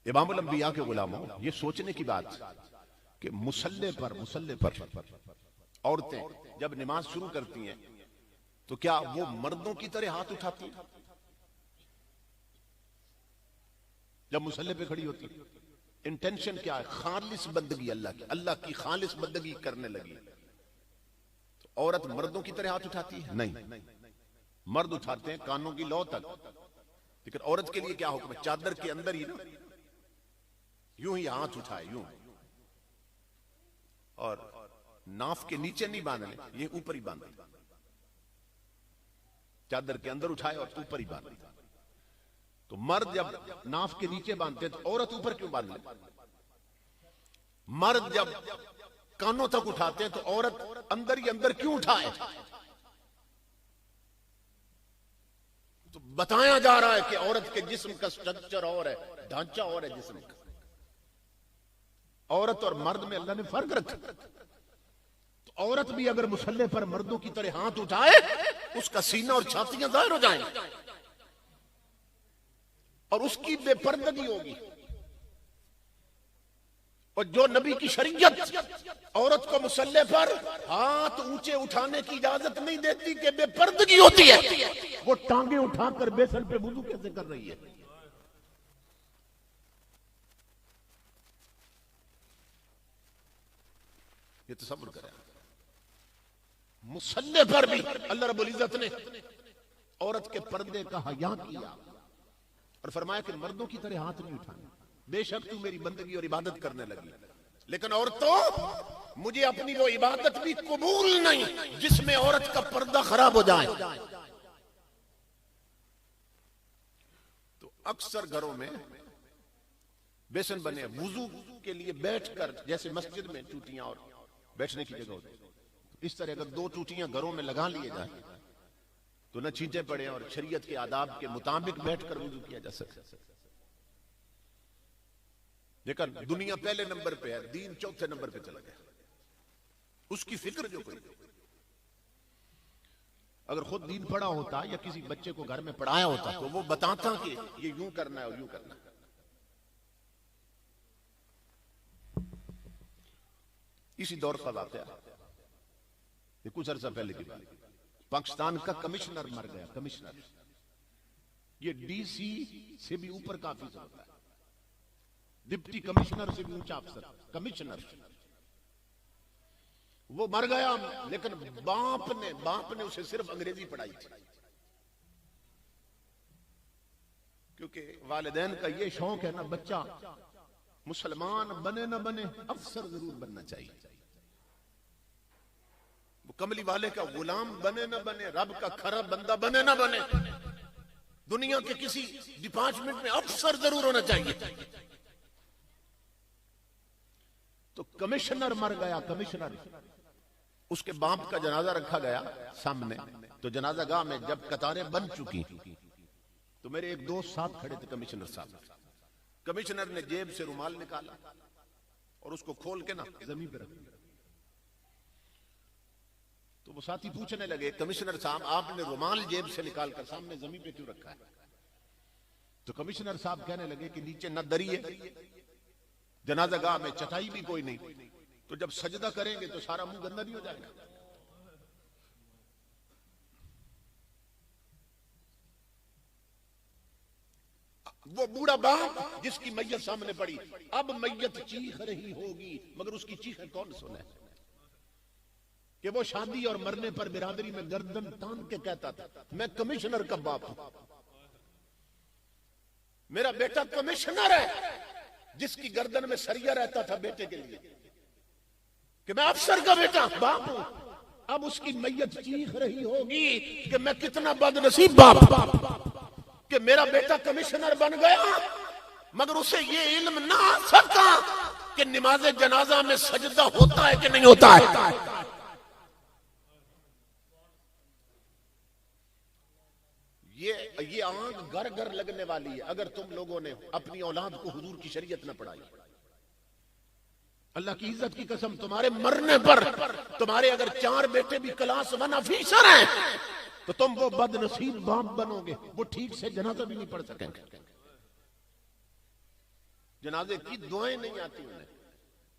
इमामुल अंबिया के गुलामों, ये सोचने की बात कि मुसल्ले पर औरतें जब नमाज शुरू करती हैं तो क्या वो मर्दों की तरह हाथ उठाती हैं? जब मुसल्ले पे खड़ी होती, इंटेंशन क्या है? खालिस बंदगी अल्लाह की, अल्लाह की खालिस बंदगी करने लगी। तो औरत मर्दों की तरह हाथ उठाती है? नहीं, मर्द उठाते हैं कानों की लौ तक, लेकिन औरत के लिए क्या हुक्म है? चादर के अंदर ही ना, यूं ही हाथ उठाए यूं, और नाफ के नीचे नहीं बांधने, ये ऊपर ही बांधे, चादर के अंदर उठाए और ऊपर ही बांधे। तो मर्द जब नाफ के नीचे बांधते तो औरत ऊपर क्यों बांध ले? मर्द जब कानों तक उठाते हैं तो औरत अंदर ही अंदर क्यों उठाए? तो बताया जा रहा है कि औरत के जिस्म का स्ट्रक्चर और है, ढांचा और है जिस्म का। औरत और मर्द में अल्लाह ने फर्क रखा। तो औरत भी अगर मुसल्ले पर मर्दों की तरह हाथ उठाए, उसका सीना और छातियां जाहिर हो जाएंगी और उसकी बेपर्दगी होगी। और जो नबी की शरीयत औरत को मुसल्ले पर हाथ ऊंचे उठाने की इजाजत नहीं देती कि बेपर्दगी होती है, वो टांगे उठाकर बेसन पे वुजू कैसे कर रही है? ये तसव्वुर करें। मुसल्ले पर भी अल्लाह रब्बुल इज्जत ने औरत के पर्दे का हया किया और फरमाया कि मर्दों की तरह हाथ नहीं उठाने। बेशक तू मेरी बंदगी और इबादत करने लगी, लेकिन औरतों मुझे अपनी वो इबादत भी कबूल नहीं जिसमें औरत का पर्दा खराब हो जाए। तो अक्सर घरों में बेसन बने वुजू के लिए बैठकर, जैसे मस्जिद में टूटियां और बैठने की जगह होती, इस तरह अगर दो टूटियां घरों में लगा लिए जाए तो न छींटे पड़े और शरीयत के आदाब के मुताबिक बैठकर वुजू किया जा सके। लेकिन दुनिया पहले नंबर पे है, दीन चौथे नंबर पे चला गया। उसकी फिक्र जो कोई, अगर खुद दीन पढ़ा होता या किसी बच्चे को घर में पढ़ाया होता तो वो बताता कि ये यूं करना है और यूं करना है। इसी दौर का वाकया, ये कुछ अर्सा पहले की बात, पाकिस्तान का कमिश्नर मर गया। कमिश्नर, ये डीसी से भी ऊपर का ऑफिसर होता है, डिप्टी कमिश्नर से भी ऊंचा अफसर, कमिश्नर। वो मर गया, लेकिन बाप ने उसे सिर्फ अंग्रेजी पढ़ाई थी, क्योंकि वालिदैन का ये शौक है ना, बच्चा मुसलमान बने ना बने अफसर जरूर बनना चाहिए। वो कमली वाले का गुलाम बने ना बने, रब का खरा बंदा बने ना बने, दुनिया के किसी डिपार्टमेंट में अफसर जरूर होना चाहिए। तो कमिश्नर मर गया, कमिश्नर, उसके बाप का जनाजा रखा गया सामने। तो जनाजा गाह में जब कतारें बन चुकी तो मेरे एक दोस्त साथ खड़े थे, कमिश्नर साहब। कमिश्नर ने जेब से रुमाल निकाला और उसको खोल के ना जमीन पे रख दिया। तो वो साथी पूछने लगे, कमिश्नर साहब आपने रुमाल जेब से निकालकर सामने जमीन पे क्यों रखा है? तो कमिश्नर साहब कहने लगे कि नीचे न दरी है, जनाजा गाह में चटाई भी कोई नहीं, तो जब सजदा करेंगे तो सारा मुंह गंदा नहीं हो जाएगा? वो बूढ़ा बाप जिसकी मैयत सामने पड़ी, अब मैयत चीख रही होगी मगर उसकी चीखें कौन सुने? कि वो शादी और मरने पर बिरादरी में गर्दन तान के कहता था, मैं कमिश्नर का बाप हूं, मेरा बेटा कमिश्नर है, जिसकी गर्दन में सरिया रहता था बेटे के लिए, कि मैं अफसर का बेटा बाप हूं। अब उसकी मैयत चीख रही होगी कि मैं कितना बदनसीब बाप कि मेरा बेटा कमिश्नर बन गया, मगर उसे ये इल्म ना आ सका कि नमाज जनाजा में सजदा होता है कि नहीं होता है। ये आंख घर घर लगने वाली है अगर तुम लोगों ने अपनी औलाद को हुजूर की शरीयत न पढ़ाई। अल्लाह की इज्जत की कसम, तुम्हारे मरने पर तुम्हारे अगर 4 बेटे भी क्लास 1 ऑफिसर हैं तो तुम वो बदनसीब बाप बनोगे, वो ठीक से जनाजा भी नहीं पढ़ सकेंगे, जनाजे की दुआएं नहीं आती उन्हें,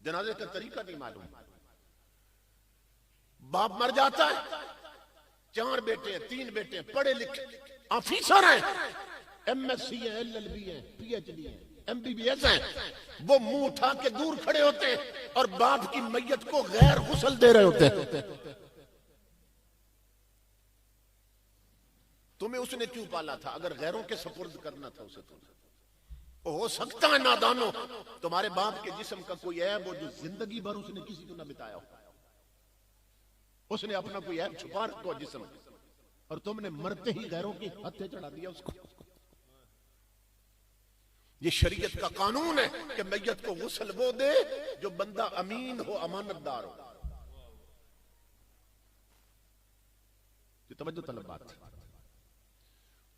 जनाजे का तरीका नहीं मालूम। बाप मर जाता है, 4 बेटे हैं, 3 बेटे हैं, पढ़े लिखे ऑफिसर हैं, MSc है, LLB है, PhD है, MBBS हैं, वो मुंह उठा के दूर खड़े होते हैं और बाप की मैयत को गैर गुस्ल दे रहे होते हैं। तुम्हें उसने क्यों पाला था? अगर गैरों के सपुर्द करना था उसे, तो हो सकता है नादानो तुम्हारे बाप के जिस्म का कोई ऐब हो जो जिंदगी भर उसने किसी को ना बिताया हो, उसने अपना कोई ऐब छुपा रखा हो जिस्म, और तुमने मरते ही गैरों की हत्या चढ़ा दिया उसको। ये शरीयत का कानून है कि मैयत को गुस्ल वो दे जो बंदा अमीन हो, अमानतदार हो। ये तवज्जो तलब बात है।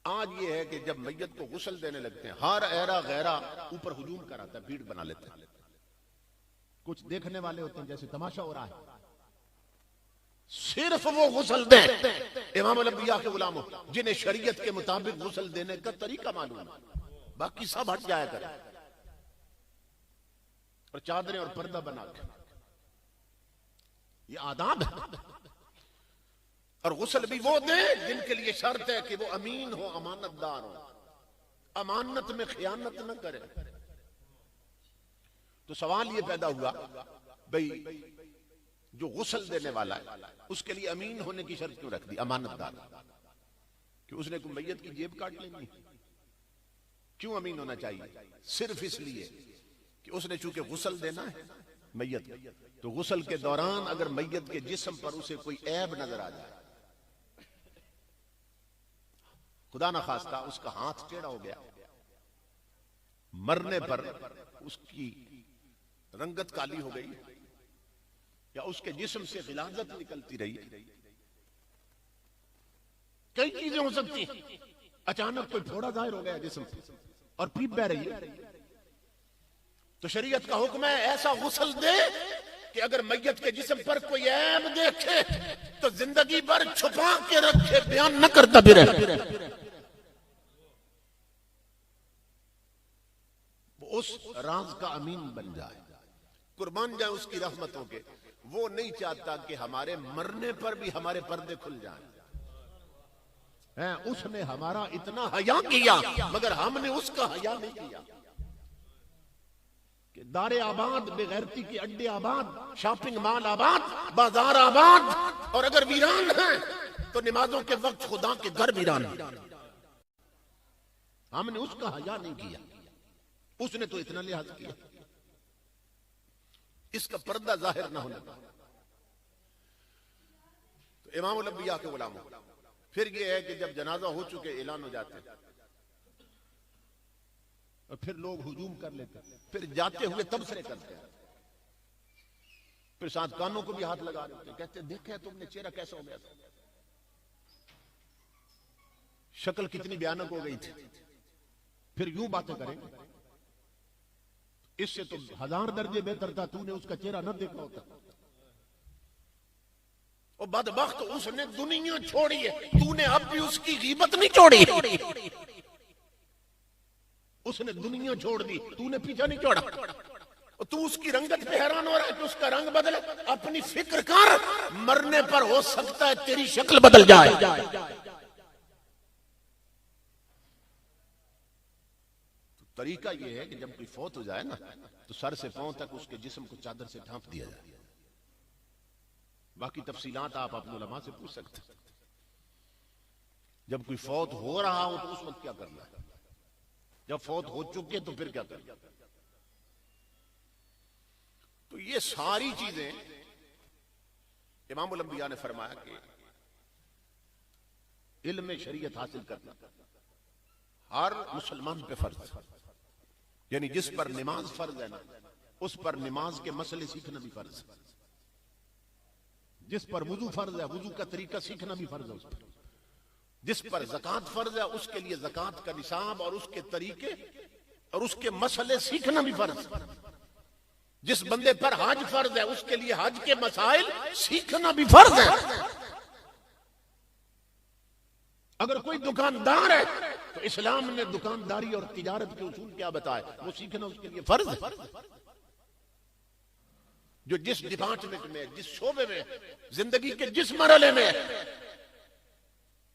आज ये है कि जब मैयत को गुस्ल देने लगते हैं, हर ऐरा गैरा ऊपर हुजूम कराता है, भीड़ बना लेते हैं। कुछ देखने वाले होते हैं जैसे तमाशा हो रहा है, सिर्फ वो गुस्ल दें इमाम अल-अंबिया के गुलामों जिन्हें शरीयत के मुताबिक गुस्ल देने का तरीका मालूम है, बाकी सब हट जाया कर और चादरें और पर्दा बना के, ये आदाब है। और गुस्ल भी वो दे जिनके लिए शर्त है कि वो अमीन हो, अमानतदार हो, अमानत में खयानत न करे। तो सवाल ये पैदा हुआ, भाई जो गुस्ल देने वाला है उसके लिए अमीन होने की शर्त क्यों रख दी, अमानतदार? कि उसने कोई मैयत की जेब काट लेनी? क्यों अमीन होना चाहिए? सिर्फ इसलिए कि उसने चूंकि गुस्ल देना है मैयत, तो गुस्ल के दौरान अगर मैयत के जिस्म पर उसे कोई ऐब नजर आ जाए, खुदा ना खास्ता उसका हाथ टेढ़ा हो गया, मरने पर उसकी रंगत काली हो गई या उसके जिस्म से गिलाजत निकलती रही, कई चीजें हो सकती हैं। अचानक कोई फोड़ा जाहिर हो गया जिस्म पे और पीप बह रही है, तो शरीयत का हुक्म है ऐसा गुस्ल दे कि अगर मैयत के जिस्म पर कोई ऐब देखे तो जिंदगी भर छुपा के रखे, बयान न करता फिर वो उस राज का अमीन बन जाए, कुर्बान जाए उसकी रहमतों के। वो नहीं चाहता कि हमारे मरने पर भी हमारे पर्दे खुल जाएं। उसने हमारा इतना हया किया मगर हमने उसका हया नहीं किया। कि दारे आबाद, बेगैरती के अड्डे आबाद, शॉपिंग मॉल आबाद, बाजार आबाद, और अगर वीरान है तो नमाजों के वक्त खुदा के घर वीरान है। हमने उसका हया नहीं किया, उसने तो इतना लिहाज किया, इसका पर्दा जाहिर ना होने पाया। तो इमाम अल-अंबिया के गुलामों, फिर यह है कि जब जनाजा हो चुके ऐलान हो जाते और फिर लोग हुजूम कर लेते, फिर जाते हुए तबसरे करते हैं, फिर साथ कानों को भी हाथ लगा देते, कहते देखे तुमने चेहरा कैसा हो गया था, शक्ल कितनी भयानक हो गई थी। फिर यूं बातें करेंगे, इससे तो 1000 दर्जे बेहतर था तूने उसका चेहरा न देखा होता। और बदबख्त उसने दुनिया छोड़ी है, तूने अब भी उसकी गीबत नहीं छोड़ी। उसने दुनिया छोड़ दी, तूने पीछा नहीं छोड़ा। और तू उसकी रंगत पे हैरान हो रहा है कि उसका रंग बदले। अपनी फिक्र कर, मरने पर हो सकता है तेरी शक्ल बदल जाए। तरीका यह है कि जब कोई फौत हो जाए ना, तो सर से पांव तक उसके जिस्म को चादर से ढांप दिया जाए। बाकी तफसीलात आप अपने उलमा से पूछ सकते हैं। जब कोई फौत हो रहा हो तो उस वक्त क्या करना है, जब फौत हो चुके तो फिर क्या करना। तो ये सारी चीजें इमाम अल-अंबिया ने फरमाया कि इल्म शरीयत हासिल करना हर मुसलमान पे फर्ज, यानी जिस पर नमाज फर्ज है ना, उस पर नमाज के मसले सीखना भी फर्ज है। जिस पर वुजू फर्ज है, वुजू का तरीका सीखना भी फर्ज है उस पर। जिस पर ज़कात फर्ज है, उसके लिए ज़कात का निसाब और उसके तरीके और उसके मसले सीखना भी फर्ज है। जिस बंदे पर हज फर्ज है उसके लिए हज के मसाइल सीखना भी फर्ज है। अगर कोई दुकानदार है तो इस्लाम ने दुकानदारी और तिजारत के उसूल क्या बताए, वो सीखना उसके लिए फर्ज है। जो जिस डिपार्टमेंट में, जिस शोबे में, जिंदगी के जिस मरहले में,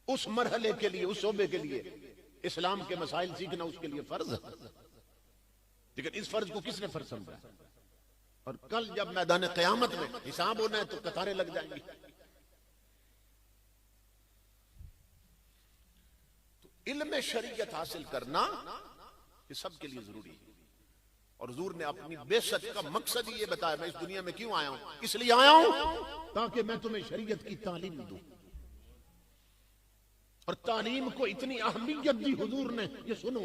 उस मरहले के लिए, उस शोबे के लिए इस्लाम के मसाइल सीखना उसके लिए फर्ज है। लेकिन इस फर्ज को किसने फर्ज समझा? और कल जब मैदान क़यामत में हिसाब होना है तो कतारें लग जाएंगी। तो इल्म शरीयत हासिल करना ये सबके लिए जरूरी है। और हुजूर ने अपनी बेशत का मकसद ही ये बताया, मैं इस दुनिया में क्यों आया हूं, इसलिए आया हूं ताकि मैं तुम्हें शरीयत की तालीम दूं। और तालीम को इतनी अहमियत दी हुजूर ने, ये सुनो।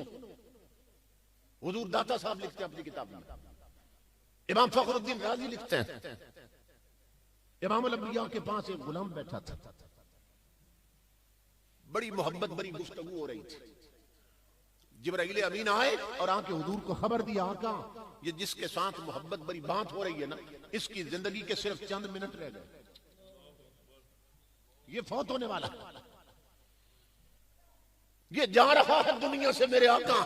हुजूर दाता साहब लिखते हैं अपनी किताब में, इमाम फखरुद्दीन राजी लिखते हैं, इमाम अल-अंबिया के पास एक गुलाम बैठा था, बड़ी मोहब्बत भरी गुफ्तगू हो रही थी। जिब्राइल अमीन आए और आके हुजूर को खबर दिया, आका ये जिसके साथ मोहब्बत भरी बात हो रही है ना, इसकी जिंदगी के सिर्फ चंद मिनट रह गए, ये फौत होने वाला, ये जा रहा है दुनिया से मेरे आका।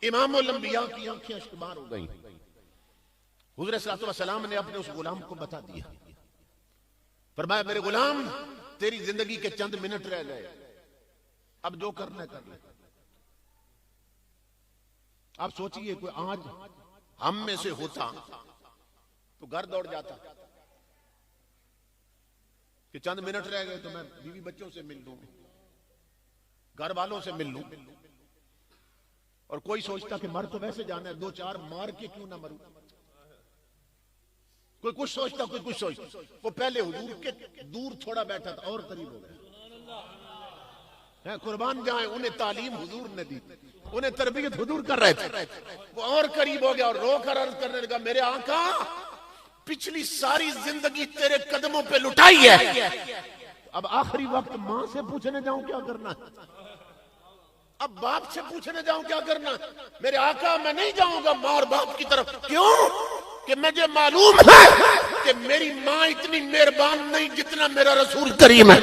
इमाम अल-अंबिया की आंखें अश्कबार हो गई। हुजूर सल्लल्लाहु अलैहि वसल्लम ने अपने उस गुलाम को बता दिया, फरमाया मेरे गुलाम तेरी जिंदगी के चंद मिनट रह गए, अब जो करना है कर ले। आप सोचिए कोई आज हम में से होता तो घर दौड़ जाता कि चंद मिनट रह गए तो मैं बीवी बच्चों से मिल लूं, घर वालों से मिल लूं। और कोई सोचता कि मर तो वैसे जाना है, दो चार मार के क्यों ना मरूं। कोई कुछ सोचता, कोई कुछ सोचता। वो पहले हुजूर के दूर थोड़ा बैठा था और करीब हो गया। कुर्बान जाए, उन्हें तालीम हुजूर ने दी, उन्हें तरबियत हुजूर कर रहे थे, वो और करीब हो गया और रोकर अर्ज करने लगा, मेरे आका पिछली सारी जिंदगी तेरे कदमों पे लुटाई है, अब आखिरी वक्त मां से पूछने जाऊं क्या करना, अब बाप से पूछने जाऊं क्या करना। मेरे आका मैं नहीं जाऊंगा मां और बाप की तरफ। क्यों? कि मुझे मालूम है कि मेरी मां इतनी मेहरबान नहीं जितना मेरा रसूल करीम है।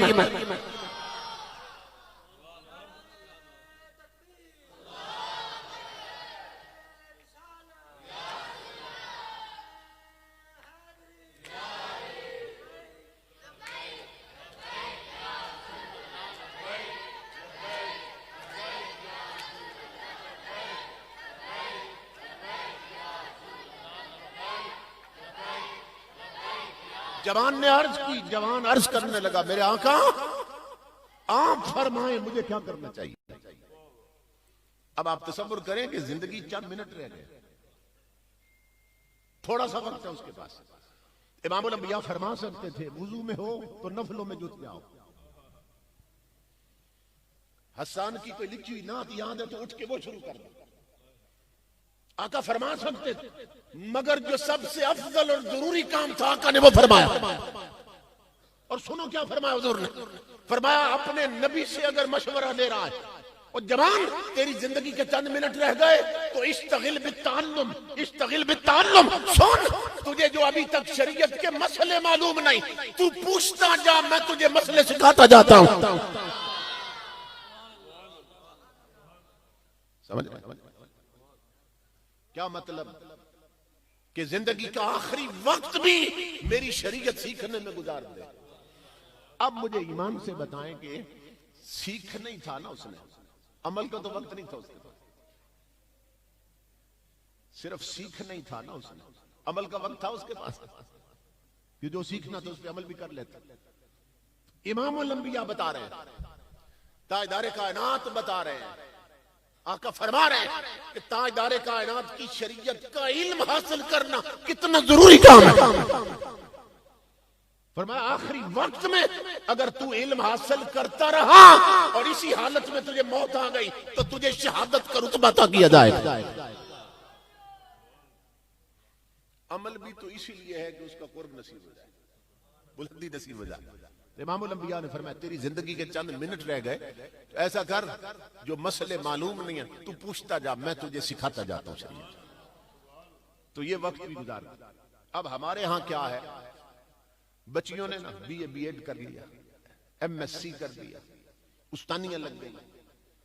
जवान ने अर्ज की, जवान अर्ज करने लगा, मेरे आका आप फरमाएं मुझे क्या करना चाहिए। अब आप तसव्वुर करें कि जिंदगी चंद मिनट रह गए, थोड़ा सा वक्त है उसके पास। इमाम अल-अंबिया फरमा सकते थे वुजू में हो तो नफलों में जुट जाओ। हसन की कोई लिखी हुई नात याद है तो उठ के वो शुरू कर दो। आका फरमा सकते थे, मगर जो सबसे अफजल और जरूरी काम था आका ने वो फरमाया। और सुनो क्या फरमाया हुजूर ने, फरमाया अपने नबी से अगर मशवरा ले रहा है और जवान तेरी जिंदगी के चंद मिनट रह गए तो इश्तगिल बित्ताल्लुम, इश्तगिल बित्ताल्लुम। सुन, तुझे जो अभी तक शरीयत के मसले मालूम नहीं, तू पूछता जा, मैं तुझे मसले सिखाता जाता हूं। समझ क्या मतलब? कि जिंदगी का आखिरी वक्त भी मेरी शरीयत सीखने में गुजार दे। अब मुझे ईमान से बताएं कि सीख नहीं था ना उसने, अमल का तो वक्त नहीं था उसके पास। सिर्फ सीख नहीं था ना उसने, अमल का वक्त था उसके पास कि जो सीखना था उस पर अमल भी कर लेता। इमाम अल-अंबिया बता रहे हैं, ताजदारे कायनात बता रहे हैं, आका फरमा रहे हैं कि ताजदारे कायनात की शरीयत का इल्म हासिल करना कितना जरूरी काम है। फरमाया आखिरी वक्त में अगर तू इल्म हासिल करता रहा और इसी हालत में तुझे मौत आ गई तो तुझे शहादत का रुतबा अता किया जाएगा। अमल भी तो इसीलिए है कि उसका कुर्ब नसीब हो जाए, बुलंदी नसीब हो जाए। इमाम अल-अंबिया ने फरमाया तेरी जिंदगी के चंद मिनट रह गए, तो ऐसा कर जो मसले मालूम नहीं है तू पूछता जा, मैं तुझे सिखाता जाता हूं शरीयत। तो ये वक्त भी गुजार दिया। अब हमारे यहां क्या है, बच्चियों ने ना बीए बीएड कर लिया, एमएससी कर लिया, उस्तानियां लग गई,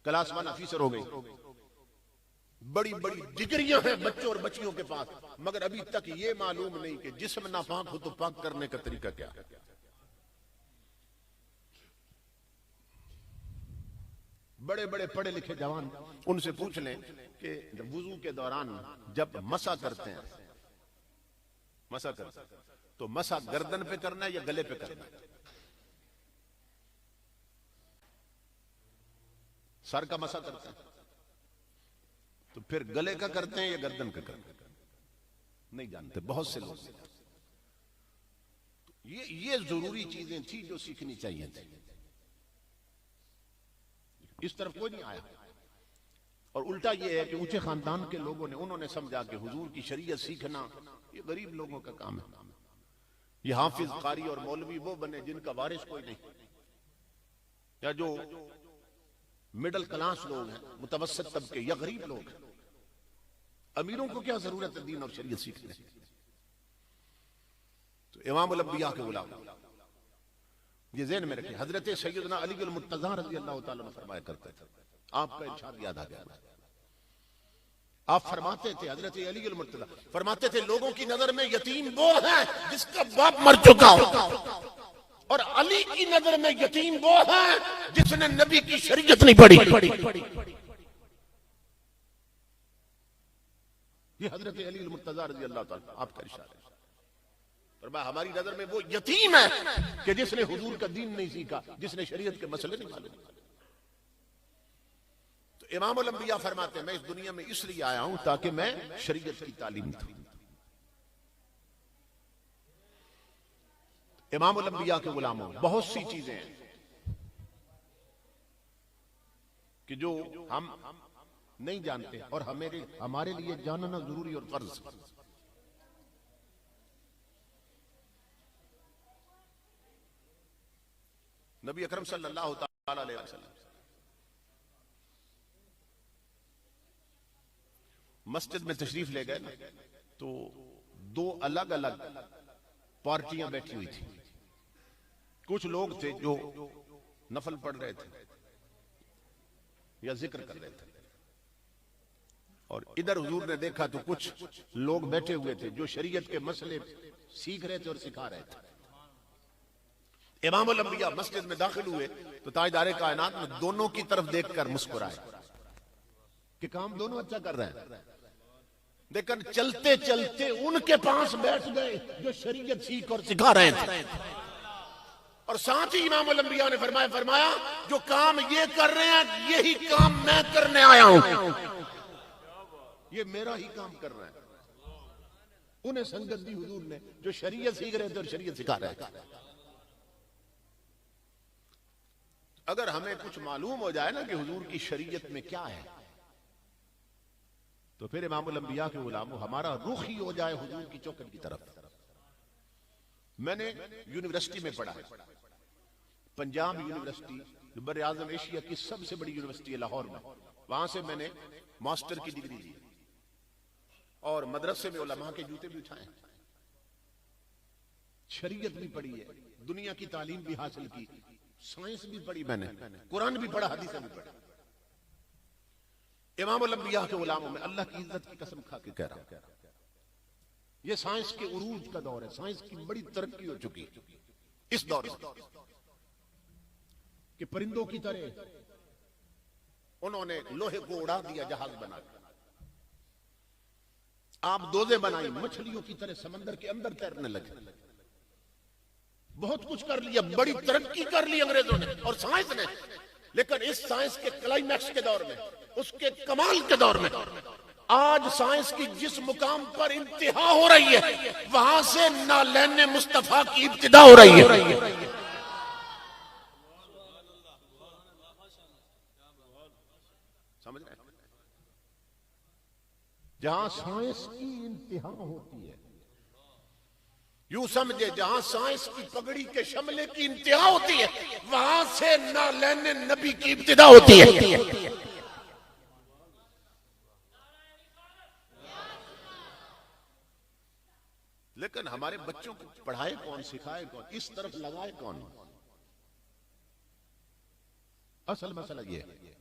क्लास 1 ऑफिसर हो गई, बड़ी बड़ी डिग्रियां हैं बच्चों और बच्चियों के पास, मगर अभी तक ये मालूम नहीं कि जिस्म नापाक हो तो पाक करने का तरीका क्या है। बड़े बड़े पढ़े लिखे जवान, उनसे पूछ लें कि वुजू के दौरान जब मसा करते हैं, मसा करते हैं तो मसा गर्दन पे करना है या गले पे करना है? सर का मसा करते हैं तो फिर गले का करते हैं या गर्दन का करते हैं? नहीं जानते बहुत से लोग। ये जरूरी चीजें थी जो सीखनी चाहिए थी। इस तरफ कोई नहीं आया। और उल्टा ये है कि ऊंचे खानदान के लोगों ने, उन्होंने समझा कि हुजूर की शरीयत सीखना ये गरीब लोगों का काम है। ये हाफिज, कारी और मौलवी वो बने जिनका वारिस कोई नहीं, या जो मिडिल क्लास लोग हैं, मुतवस्सित तबके या गरीब लोग हैं। अमीरों को क्या जरूरत है दीन और शरीयत सीखने? तो इमामुल अंबिया के गुलाम ये ज़हन में रखें। हजरत सैयदना अली अल मुर्तज़ा रज़ी अल्लाह तआला अन्हु फरमाया करते थे, आपका इरशाद याद आ गया। आप फरमाते थे, हजरत अली अल मुर्तज़ा फरमाते थे, लोगों की नजर में यतीम वो है जिसका बाप मर चुका हो, और अली की नजर में यतीम वो है जिसने नबी की शरीयत नहीं पढ़ी। ये हजरत अली अल मुर्तज़ा रज़ी अल्लाह तआला आपका इरशाद है। हमारी नजर में वो यतीम है कि जिसने हुजूर का दीन नहीं सीखा, जिसने शरीयत के मसले नहीं मालूम। तो इमामुल अंबिया फरमाते हैं, मैं इस दुनिया में इसलिए आया हूं ताकि मैं शरीयत की तालीम दूं। इमामुल अंबिया के गुलामों, बहुत सी चीजें हैं कि जो हम नहीं जानते और हमारे लिए जानना जरूरी और फर्ज है। नबी अकरम सल्लल्लाहु तआला अलैहि वसल्लम मस्जिद में तशरीफ ले गए ना, तो दो अलग अलग पार्टियां बैठी हुई थी। कुछ लोग थे जो नफल पढ़ रहे थे या जिक्र कर रहे थे, और इधर हुजूर ने देखा तो कुछ लोग बैठे हुए थे जो शरीयत के मसले सीख रहे थे और सिखा रहे थे। इमामुल अंबिया मस्जिद में दाखिल हुए तो ताजदारे कायनात में दोनों की तरफ देखकर मुस्कुराए कि काम दोनों अच्छा कर रहे हैं, लेकिन चलते चलते उनके पास बैठ गए जो शरीयत सीख और सिखा रहे थे। और साथ ही इमामुल अंबिया ने फरमाया जो काम ये कर रहे हैं यही काम मैं करने आया हूं, ये मेरा ही काम कर रहे हैं। उन्हें संगत दी हुजूर ने जो शरीयत सीख रहे थे और शरीयत सिखा रहे थे। अगर हमें कुछ मालूम हो जाए ना कि हुजूर की शरीयत में क्या है, तो फिर इमामुल अंबिया के गुलामों हमारा रुख ही हो जाए हुजूर की चौखट की तरफ। मैंने यूनिवर्सिटी में पढ़ा, पंजाब यूनिवर्सिटी जो बर आज़म एशिया की सबसे बड़ी यूनिवर्सिटी है लाहौर में, वहां से मैंने मास्टर की डिग्री ली और मदरसे में उलमा के जूते भी उठाए, शरीयत भी पढ़ी है, दुनिया की तालीम भी हासिल की, साइंस भी पढ़ी मैंने, कुरान भी पढ़ा, हदीस भी पढ़ा। इमामुल अंबिया के गुलामों में अल्लाह की इज्जत की कसम खा के कह रहा हूं, ये साइंस के उरूज का दौर है, साइंस की बड़ी तरक्की हो चुकी है इस दौर में कि परिंदों की तरह उन्होंने लोहे को उड़ा दिया जहाज बनाकर, आप दोजे बनाई, मछलियों की तरह समंदर के अंदर तैरने लगे, बहुत कुछ कर लिया, बड़ी तरक्की कर ली अंग्रेजों ने और साइंस ने। लेकिन इस साइंस के क्लाइमैक्स के दौर में, उसके कमाल के दौर में, आज साइंस की जिस मुकाम पर इंतहा हो रही है वहां से नालैन मुस्तफा की इब्तिदा हो रही है। समझ रहे हैं? जहां साइंस की इंतहा होती है, यूं समझे जहां साइंस की पगड़ी के शमले की इंतहा होती है वहां से नालैन नबी की इब्तिदा होती है। है। हमारे बच्चों को पढ़ाए कौन, सिखाए कौन, इस तरफ लगाए कौन? असल मसला ये है।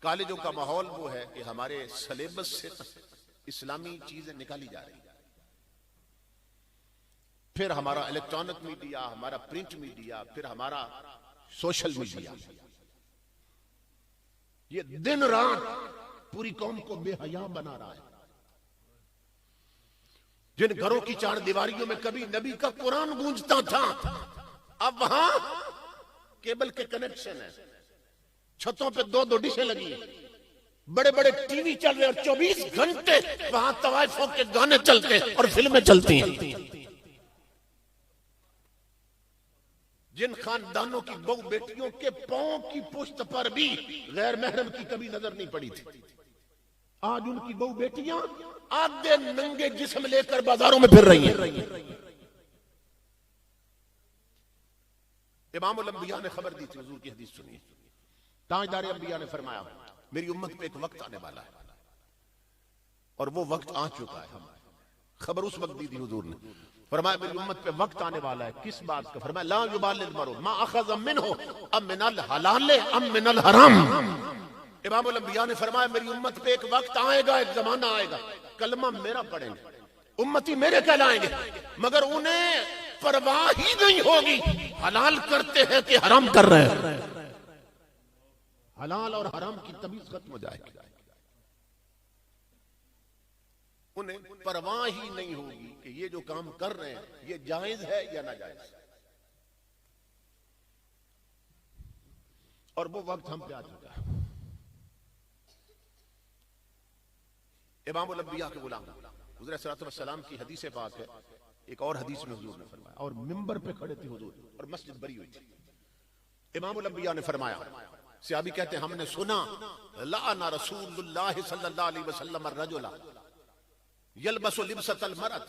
कॉलेजों का माहौल वो है कि हमारे सिलेबस से इस्लामी चीजें निकाली जा रही है। फिर हमारा इलेक्ट्रॉनिक मीडिया, हमारा प्रिंट मीडिया, फिर हमारा सोशल मीडिया, ये दिन रात पूरी कौम को बेहया बना रहा है। जिन घरों की चार दीवारियों में कभी नबी का कुरान गूंजता था, अब वहां केबल के कनेक्शन है, छतों पे दो दो डिशें लगी हैं, बड़े बड़े टीवी चल रहे और 24 घंटे वहां तवाइफों के गाने चलते और फिल्में चलती हैं। जिन खानदानों की बहू बेटियों के पांव की पुश्त पर भी गैर महरम की कभी नजर नहीं पड़ी थी, आज उनकी बहू बेटियां आधे नंगे जिस्म लेकर बाजारों में फिर रही हैं। इमामुल अंबिया ने खबर दी थी, हुजूर की हदीस सुनिए। ताजदार अंबिया ने फरमाया, मेरी उम्मत पे एक वक्त आने वाला है और वो वक्त आ चुका है। खबर उस वक्त दी थी हुजूर ने, फरमाया मेरी उम्मत पे वक्त आने वाला है। किस बात का? फरमाया ला युबालिल मरु मा अखज़ मिनहु अम मिनल हलाल अम मिनल हराम। इमामुल अंबिया ने फरमाया मेरी उम्मत पे एक वक्त आएगा, एक जमाना आएगा, कलमा मेरा पढ़ेंगे, उम्मती मेरे कहलाएंगे, मगर उन्हें परवाह ही नहीं होगी हलाल करते हैं कि हराम कर रहे हैं। हलाल और हराम की तमीज खत्म हो जाएगी, उन्हें परवाह ही नहीं होगी कि ये जो काम कर रहे हैं ये जायज है या नाजायज। और वो वक्त हम पे आ चुका है। इमामुल अंबिया के गुलाम हुज़ूर सल्लल्लाहु अलैहि वसल्लम की हदीस पाक है। एक और हदीस में हुजूर ने फरमाया, और मिंबर पे खड़े थे हुजूर और मस्जिद भरी हुई थी। इमामुल अंबिया ने फरमाया, सहाबी कहते हैं हमने सुना लाना रसूलुल्लाह सल्लल्लाहु अलैहि वसल्लम अर्रजुला यलबसु लिब्सतल मरअत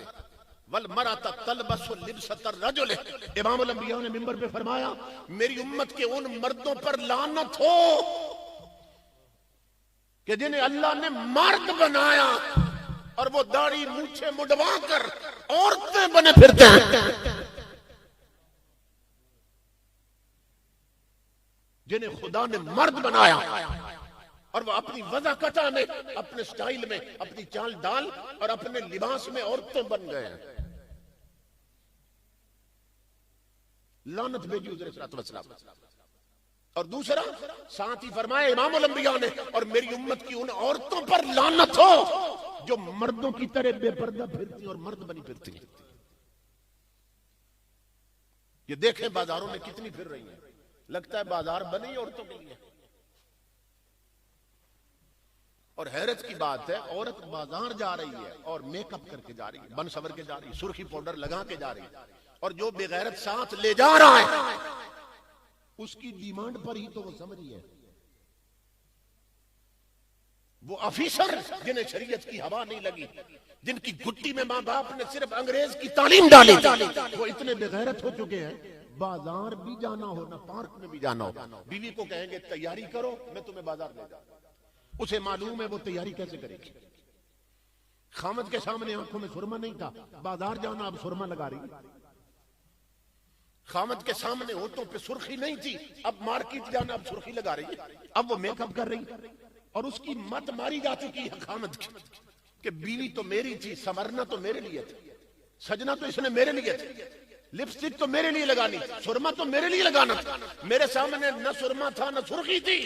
वल मरअत तलबसु लिब्सतर रजुल। इमामुल अंबिया ने मिंबर पे फरमाया मेरी उम्मत के उन मर्दों पर लानत हो कि जिन्हें अल्लाह ने मर्द बनाया और वो दाढ़ी मूछे मुंडवा कर औरतें बने फिरते हैं। जिन्हें खुदा ने मर्द बनाया और वो अपनी वज़ाकता में, अपने स्टाइल में, अपनी चाल डाल और अपने लिबास में औरतें बन गए हैं। लानत भेजी हुज़ूर सल्लल्लाहु अलैहि वसल्लम। और दूसरा साथ ही फरमाया इमामुल अंबिया ने, और मेरी उम्मत की उन औरतों पर लानत हो जो मर्दों की तरह बेपर्दा फिरती और मर्द बनी फिरती हैं। ये देखें बाजारों में कितनी फिर रही है, लगता है बाजार बने ही औरतों के लिए। और हैरत की बात है, औरत बाजार जा रही है और मेकअप करके जा रही है, बन सवर के जा रही है, सुर्खी पाउडर लगा के जा रही है, और जो बेगैरत साथ ले जा रहा है उसकी डिमांड पर ही तो वो समझ रही है। वो ऑफिसर जिन्हें शरीयत की हवा नहीं लगी, जिनकी गुट्टी में मां बाप ने सिर्फ अंग्रेज की तालीम डाली, वो इतने बेगैरत हो चुके हैं, बाजार भी जाना हो ना पार्क में भी जाना हो, बीवी को कहेंगे तैयारी करो मैं तुम्हें बाजार ले जाऊं। उसे मालूम है वो तैयारी कैसे करेगी। खामद के सामने आंखों में सुरमा नहीं था, बाजार जाना अब सुरमा लगा रही। खामद के सामने होठों पे सुर्खी नहीं थी, अब मार्केट जाना अब सुर्खी लगा रही है। अब वो मेकअप कर रही और उसकी मत मारी जा चुकी है खामद की कि बीवी तो मेरी थी, संवरना तो मेरे लिए था, सजना तो इसने मेरे लिए था, लिपस्टिक तो मेरे लिए लगानी, सुरमा तो मेरे लिए लगाना था। मेरे सामने न सुरमा था न सुर्खी थी,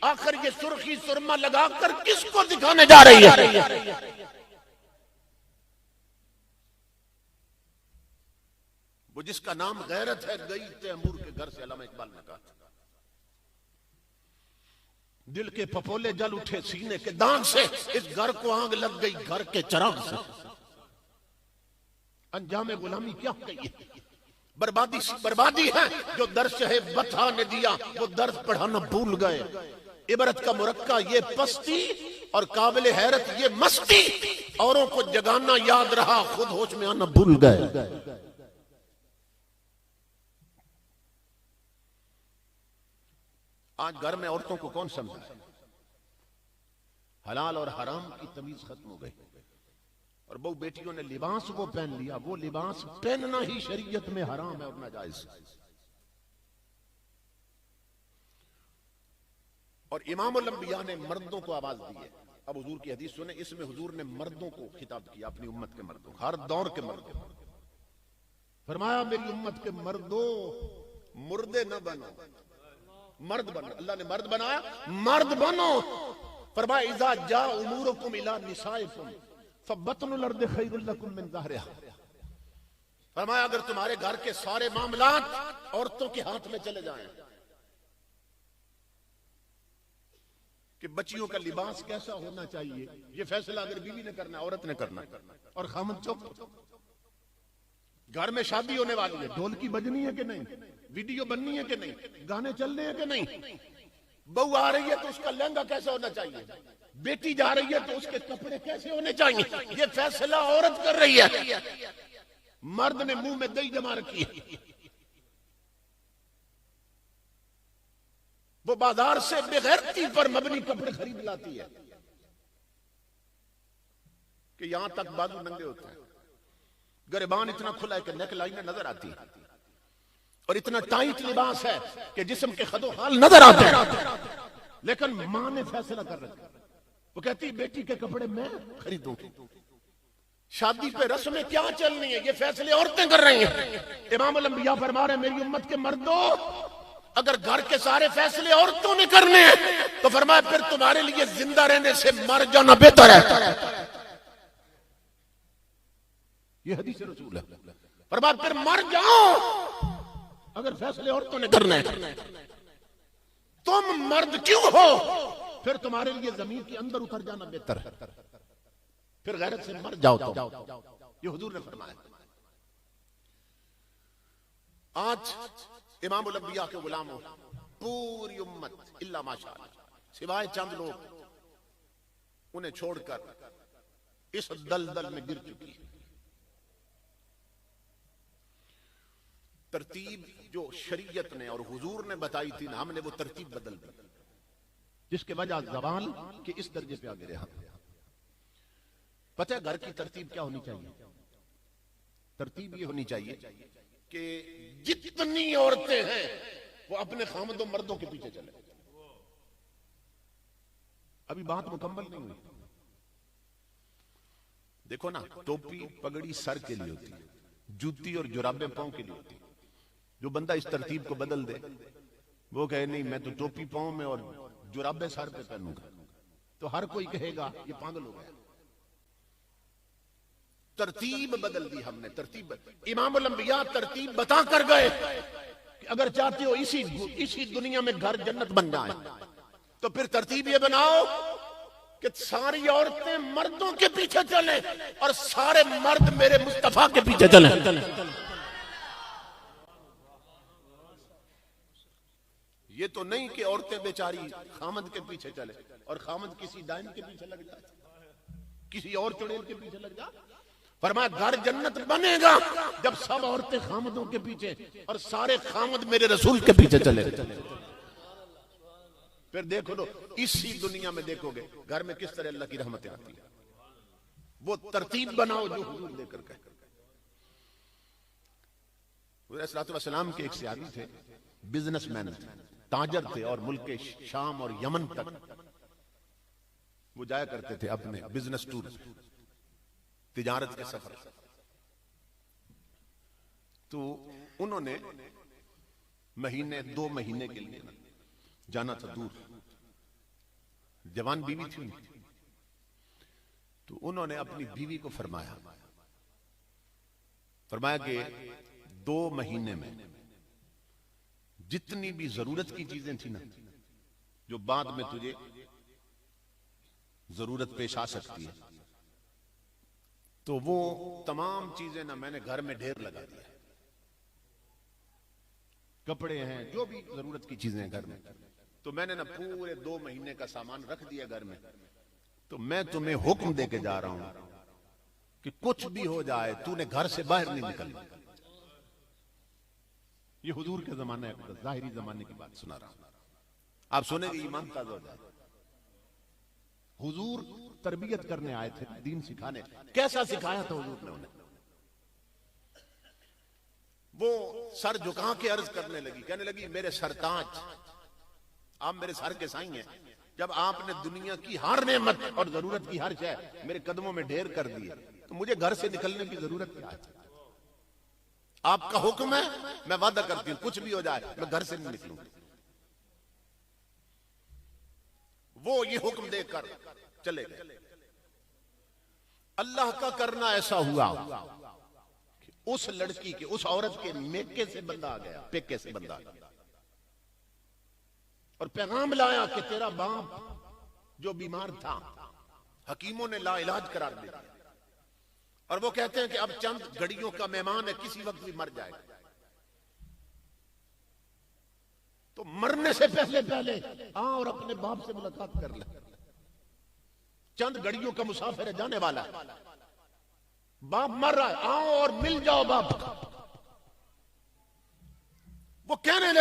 आखिर ये सुर्खी सुरमा लगाकर किसको दिखाने जा रही है। वो जिसका नाम गैरत है, गई तैमूर के घर से, अल्लामा इकबाल ने कहा दिल के पपोले जल उठे सीने के दाग से, इस घर को आग लग गई घर के चिराग से। अंजाम गुलामी क्या कही है, बर्बादी है जो दर्श है बता ने दिया, वो दर्द पढ़ाना भूल गए। इबरत का मुरक्का ये पस्ती और काबिल हैरत ये मस्ती, औरों को जगाना याद रहा, खुद होश में आना भूल गए। आज घर में औरतों को कौन समझाए, हलाल और हराम की तमीज खत्म हो गई। और बहु बेटियों ने लिबास वो पहन लिया, वो लिबास पहनना ही शरीयत में हराम है और नाजायज। और इमामुल अंबिया ने मर्दों को आवाज दी है। अब हुजूर की हदीस सुने, इसमें हुजूर ने मर्दों को खिताब किया, अपनी उम्मत के मर्दों, हर दौर के मर्दों। फरमाया मेरी उम्मत के मर्दों, मुर्दे न बनो, मर्द बनो। अल्लाह ने मर्द बनाया, मर्द बनो। फरमाया इज़ा जा उमूरुकुम इला निसाइकुम फबतनुल अर्द खैरुल लकुम मिन ज़हरिहा। फरमाया अगर तुम्हारे घर के सारे मामलात औरतों के हाथ में चले जाएं कि बच्चियों का लिबास कैसा होना चाहिए, ये फैसला अगर बीवी ने करना, औरत ने करना, और खामद चुप। घर में शादी होने वाली है, ढोल की बजनी है कि नहीं, वीडियो बननी है कि नहीं, गाने चलने हैं कि नहीं, बहू आ रही है तो उसका लहंगा कैसा होना चाहिए, बेटी जा रही है तो उसके कपड़े कैसे होने चाहिए, ये फैसला औरत कर रही है। मर्द ने मुंह में दही जमा रखी है, वो बाजार से बेगैरती पर मबनी कपड़े खरीद लाती है कि यहां तक बाजू नंगे होते हैं, गरिबान इतना खुला है कि नेक लाइनें नजर आती है, और इतना टाइट लिबास है कि जिस्म के खदो हाल नजर आते हैं। लेकिन मां ने फैसला कर रखा, वो कहती बेटी के कपड़े मैं खरीदूंगी। शादी पे रस्में क्या चलनी है, ये फैसले औरतें कर रही हैं। इमामुल अंबिया फरमा रहे मेरी उम्मत के मर्दों, अगर घर के सारे फैसले औरतों ने करने हैं तो फरमाया फिर तुम्हारे लिए जिंदा रहने से मर जाना बेहतर है। ये हदीस रसूल है। फरमाया फिर मर जाओ अगर फैसले औरतों ने करने हैं। तुम मर्द क्यों हो, फिर तुम्हारे लिए जमीन के अंदर उतर जाना बेहतर है, फिर गैरत से मर जाओ। ये हुजूर ने फरमाया। आज इमामुल अंबिया के गुलामों, पूरी उम्मत इल्ला माशाअल्लाह, सिवाय चंद लोग, उन्हें छोड़कर इस दलदल में गिर चुकी है। तरतीब जो शरीयत ने और हुजूर ने बताई थी ना, हमने वो तरतीब बदल दी, जिसके वजह जवाल के इस दर्जे पे आ गए हम। पता है घर की तरतीब क्या होनी चाहिए? तरतीब ये होनी चाहिए कि जितनी औरतें हैं वो अपने खामदों मर्दों के पीछे चले। अभी बात मुकम्मल नहीं हुई। देखो ना, टोपी पगड़ी सर के लिए होती है, जूती और जुराबें पांव के लिए होती है। जो बंदा इस तरतीब को बदल दे, वो कहे नहीं मैं तो टोपी पांव में और जुराबे सर पे पहनूंगा, तो हर कोई कहेगा ये पागल हो गया। तरतीब बदल दी हमने, तरतीब। इमामुल अंबिया तरतीब बता कर गए कि अगर चाहते हो इसी दुनिया में घर जन्नत बन जाए तो फिर तरतीब ये बनाओ कि सारी औरतें मर्दों के पीछे चले और सारे मर्द मेरे मुस्तफा के पीछे चले। ये तो नहीं कि औरतें बेचारी खामद के पीछे चले और खामद किसी डाइन के पीछे लग जाए, किसी और चुड़ैल के पीछे लग जाए। फरमाया घर जन्नत बनेगा जब सब औरतें खामदों के पीछे और सारे खामद मेरे रसूल के पीछे चले। फिर देखो लो, इसी दुनिया में देखोगे घर में किस तरह अल्लाह की रहमतें आती है। वो तरतीब बनाओ जो हुजूर लेकर गए। हुजूर सल्लल्लाहु अलैहि वसल्लम के एक सहाबी थे, बिजनेसमैन थे, ताजर थे, और मुल्क के शाम और यमन तक वो जाया करते थे अपने बिजनेस टूर, तिजारत के सफर। तो उन्होंने महीने 2 महीने के लिए जाना था दूर। जवान बीवी थी, तो उन्होंने अपनी बीवी को फरमाया कि 2 महीने में जितनी भी जरूरत की चीजें थी ना, जो बाद में तुझे जरूरत पेश आ सकती है, तो वो तमाम चीजें ना मैंने घर में ढेर लगा दिया। कपड़े हैं, जो भी जरूरत की चीजें हैं घर में, तो मैंने ना पूरे 2 महीने का सामान रख दिया घर में। तो मैं तुम्हें हुक्म देके जा रहा हूं कि कुछ भी हो जाए तूने घर से बाहर नहीं निकलना। ये हुजूर के जमाने का जाहिरी जमाने की बात सुना रहा हूं, आप सुनेंगे ईमान ताजा हो जाए। हुजूर तरबियत करने आए थे, दीन सिखाने। कैसा सिखाया था हुजूर ने उन्हें? वो सर झुका के अर्ज करने लगी, कहने लगी मेरे सरताज, आप मेरे सर के साईं हैं। जब आपने दुनिया की हर नेमत और जरूरत की हर शय मेरे कदमों में ढेर कर दी है, तो मुझे घर से निकलने की जरूरत क्या है? आपका हुक्म है, मैं वादा करती हूं कुछ भी हो जाए मैं घर से नहीं निकलूंगी। वो ये हुक्म देकर चले गए। अल्लाह का करना ऐसा हुआ कि उस लड़की के, उस औरत के मेके से बंदा आ गया, पेके से बंदा आ गया और पैगाम लाया कि तेरा बाप जो बीमार था हकीमों ने ला इलाज करार दे दिया, और वो कहते हैं कि अब चंद घड़ियों का मेहमान है, किसी वक्त भी मर जाएगा। तो मरने से पहले पहले आ और अपने बाप से मुलाकात कर ले। चंद घड़ियों का मुसाफिर है, जाने वाला है, बाप मर रहा है, आओ और मिल जाओ बाप का। वो कहने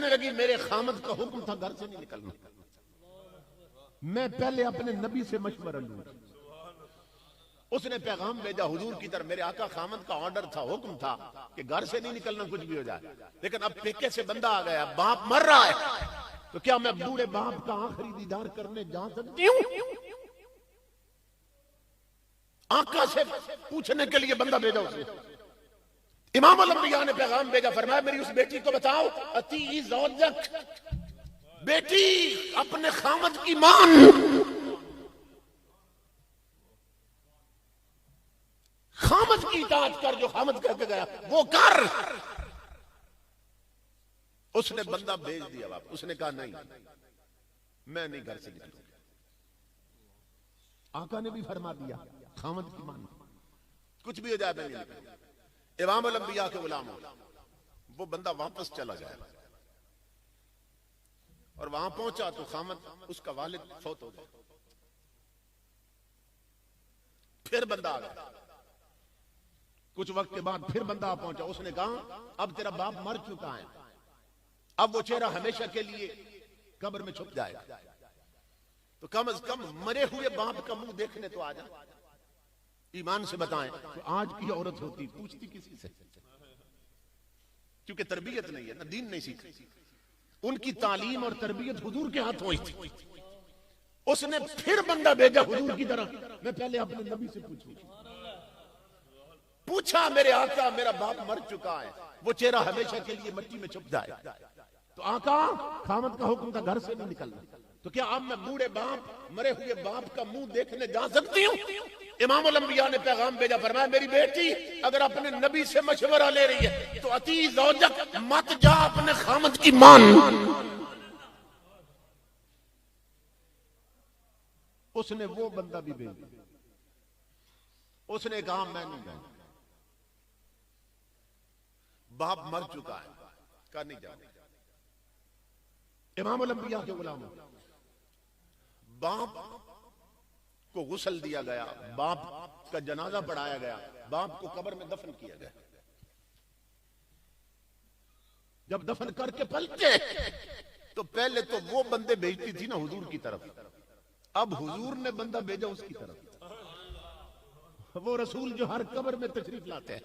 लगी मेरे खामद का हुक्म था घर से नहीं निकलना, मैं पहले अपने नबी से मशवरा लूंगी। उसने पैगाम भेजा हुजूर की तरफ, मेरे आका खामद का ऑर्डर था, हुक्म था कि घर से नहीं निकलना कुछ भी हो जाए, लेकिन अब पेके से बंदा आ गया, बाप मर रहा है, तो क्या मैं बूढ़े बाप का आखिरी दीदार करने जा सकती हूं? आका से पूछने के लिए बंदा भेजा उसने। इमाम अल-अंबिया ने पैगाम भेजा, फरमाया मेरी उस बेटी को बताओ, अती ज़ौजक, बेटी अपने खामद की मान, खामद की इताअत कर, जो खामद करके गया वो कर। उसने बंदा भेज दिया वापस। उसने कहा नहीं, मैं नहीं घर से निकलूंगा। आका ने भी फरमा दिया खामद की मान, कुछ भी हो जाए मैं नहीं निकलूंगा। इमाम अल-अंबिया के गुलाम, वो बंदा वापस चला गया और वहां पहुंचा तो खामद, उसका वालिद फौत हो गया। फिर बंदा आ गया, कुछ वक्त के बाद फिर बंदा पहुंचा। उसने कहा अब तेरा बाप मर चुका है, अब वो चेहरा हमेशा के लिए कब्र में छुप जाएगा, तो कम से कम मरे हुए बाप का मुंह देखने तो आ जा। ईमान से बताएं तो आज की औरत होती पूछती किसी से, क्योंकि तरबियत नहीं है ना, दीन नहीं सीखी। उनकी तालीम और तरबियत हुजूर के हाथ हुई थी। उसने फिर बंदा भेजा हुजूर की तरफ, मैं पहले अपने नबी से पूछा मेरे आका मेरा बाप मर चुका है, वो चेहरा हमेशा के लिए मिट्टी में छुप जाए। तो आका खामद का हुक्म था घर से नहीं निकलना, तो क्या अब मैं बूढ़े बाप, मरे हुए बाप का मुंह देखने जा सकती हूँ? इमाम अल-अंबिया ने पैगाम भेजा, फरमाया मेरी बेटी अगर अपने नबी से मशवरा ले रही है तो अती ज़ौजक, मत जा अपने खामद की मान। उसने वो बंदा भी भेजा, उसने कहा मैं नहीं जाऊंगा, बाप मर चुका है, कहा नहीं जाऊंगा। इमाम अल-अंबिया के गुलाम, बाप को गुस्ल दिया गया, बाप का जनाजा पढ़ाया गया, बाप को कब्र में दफन किया गया। जब दफन करके पलटे तो पहले तो वो बंदे भेजती थी ना हुजूर की तरफ, अब हुजूर ने बंदा भेजा उसकी तरफ, वो रसूल जो हर कब्र में तशरीफ लाते हैं।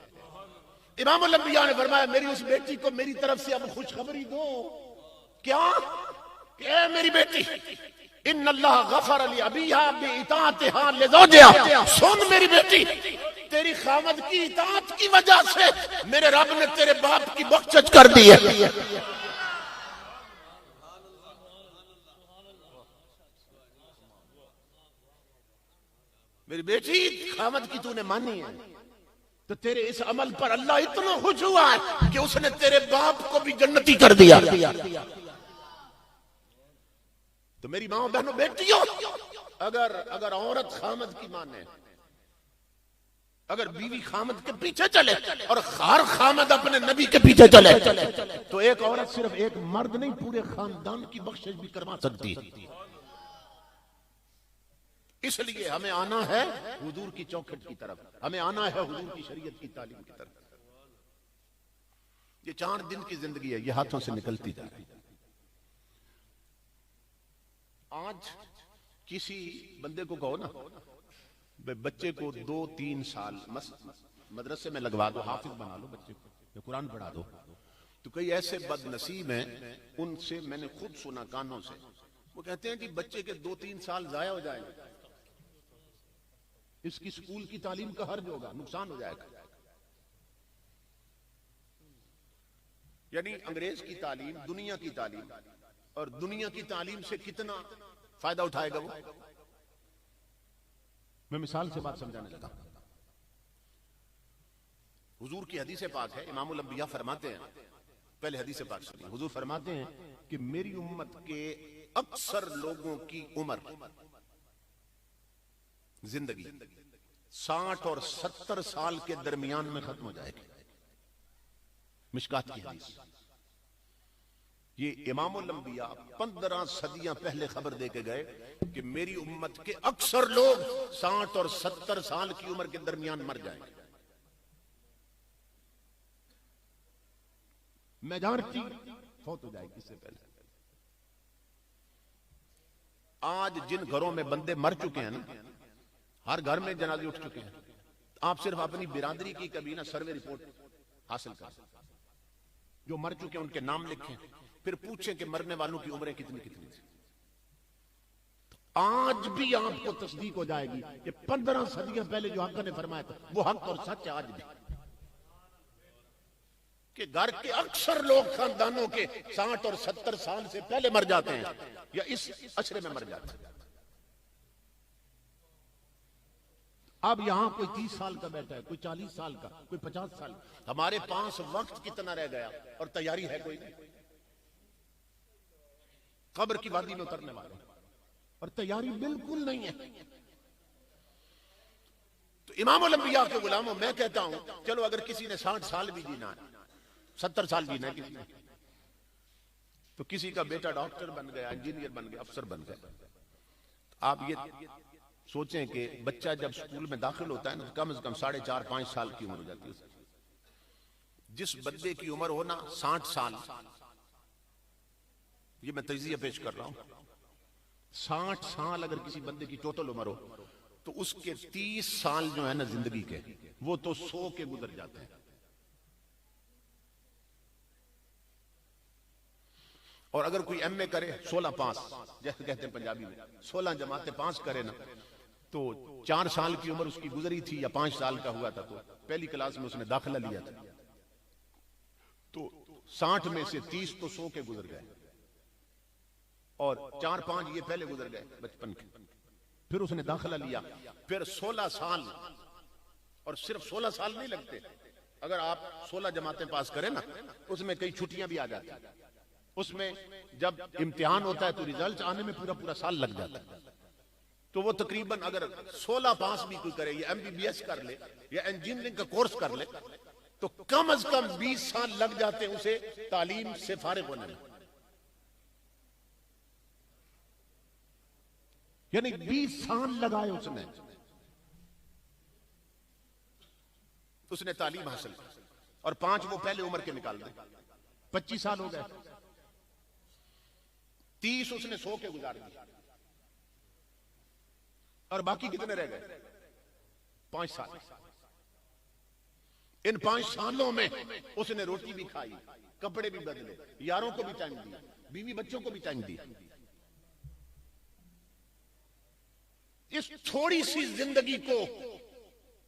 इमाम अल-अंबिया ने फरमाया मेरी उस बेटी को मेरी तरफ से अब खुशखबरी दो। क्या? क्या मेरी बेटी, इन्नल्लाह गफर ली अबीहा बिइताअतिहा लिज़ौजिहा, सुन मेरी बेटी, तेरी खामद की इताअत की वजह से मेरे रब ने तेरे बाप की बख्शिश कर दी है। मेरी बेटी खामद की तूने मानी है तो तेरे इस अमल पर अल्लाह इतना खुश हुआ है कि उसने तेरे बाप को भी जन्नती कर दिया। तो मेरी मां बहनों बेटियों, अगर औरत खामद की माने, अगर बीवी खामद के पीछे चले और हर खामद अपने नबी के पीछे चले तो एक औरत सिर्फ एक मर्द नहीं पूरे खानदान की बख्शिश भी करवा सकती है। इसलिए हमें आना है हुजूर की चौखट की तरफ, हमें आना है हुजूर की शरीयत की तालीम की तरफ। ये 4 दिन की जिंदगी है, ये हाथों से निकलती जा रही है। आज किसी बंदे को कहो ना बच्चे को 2-3 साल मदरसे में लगवा दो, हाफिज बना लो बच्चे को, या कुरान पढ़ा दो, तो कई ऐसे बदनसीब हैं, उनसे मैंने खुद सुना कानों से, वो कहते हैं कि बच्चे के 2-3 साल जाया हो जाएंगे, इसकी स्कूल की तालीम का हर्ज होगा, नुकसान हो जाएगा। यानी अंग्रेज की तालीम, दुनिया की तालीम, और दुनिया की तालीम से कितना फायदा उठाएगा वो। मैं मिसाल से बात समझाने लगा। हुजूर की हदीस पाक है, इमामुल अंबिया फरमाते हैं, पहले हदीस पाक सुनिए। हुजूर फरमाते हैं कि मेरी उम्मत के अक्सर लोगों की उम्र, जिंदगी 60 और 70 साल के दरमियान में खत्म हो जाएगी। मिशकात की हदीस। ये इमामुल अंबिया 15 सदियां पहले खबर दे के गए कि मेरी उम्मत के अक्सर लोग 60 और 70 साल की उम्र के दरमियान मर जाएंगे। मेजॉरिटी फौत हो जाएगी इससे पहले। आज जिन घरों में बंदे मर चुके हैं ना, हर घर में जनाजे उठ चुके हैं, आप सिर्फ अपनी बिरादरी की कभी ना सर्वे रिपोर्ट हासिल कर, जो मर चुके हैं उनके नाम लिखें, फिर पूछें कि मरने वालों की उम्रें कितनी कितनी थी। तो आज भी आपको तस्दीक हो जाएगी कि 15 सदियां पहले जो हक ने फरमाया था वो हक और सच है आज भी, कि घर के अक्सर लोग खानदानों के 60 और 70 साल से पहले मर जाते हैं या इस अशरे में मर जाते हैं। अब यहां कोई 30 साल का बैठा है, कोई 40 साल का, कोई 50 साल। हमारे पास वक्त कितना रह गया और तैयारी है कोई नहीं। कब्र की वादी में उतरने वाले और तैयारी बिल्कुल नहीं है। तो इमामुल अंबिया के गुलामों, मैं कहता हूं चलो अगर किसी ने 60 साल भी जीना है, 70 साल जीना है किसी ने, तो किसी का बेटा डॉक्टर बन गया, इंजीनियर बन गया, अफसर बन गया, आप ये सोचें कि बच्चा जब स्कूल में दाखिल होता है ना, तो कम से कम 4.5-5 साल की उम्र हो जाती है। जिस बच्चे की उम्र हो ना 60 साल, ये मैं तजिया पेश कर रहा हूं, 60 साल अगर किसी बंदे की टोटल उम्र हो, तो उसके 30 साल जो है ना जिंदगी के, वो तो 100 के गुजर जाते हैं। और अगर कोई एमए करे 16 पास, जैसे कहते हैं पंजाबी में, 16 जमातें पास करे ना, तो 4 साल की उम्र उसकी गुजरी थी या 5 साल का हुआ था, तो पहली क्लास में उसने दाखिला लिया था, तो 60 में से 30 तो 100 के गुजर गए, और 4-5 ये पहले गुजर गए बचपन के। फिर उसने दाखिला लिया, फिर 16 साल, और सिर्फ 16 साल नहीं लगते, अगर आप 16 जमातें पास करें ना, उसमें कई छुट्टियां भी आ जाती हैं। उसमें जब इम्तिहान होता है तो रिजल्ट आने में पूरा पूरा साल लग जाता है। तो वो तकरीबन अगर 16 पास भी कोई करे, या एमबीबीएस कर ले या इंजीनियरिंग का कोर्स कर ले, तो कम से कम 20 साल लग जाते हैं उसे तालीम से फारिग होने में। यानी 20 साल लगाए उसने तालीम हासिल की, और 5 वो पहले उम्र के निकाल दे, 25 साल हो गए। 30 उसने 100 के गुजार दिए, और बाकी कितने रह गए? 5 साल। इन 5 सालों में उसने रोटी भी खाई, कपड़े भी बदले, यारों को भी टाइम दिया, बीवी बच्चों को भी टाइम दिया। इस थोड़ी सी जिंदगी को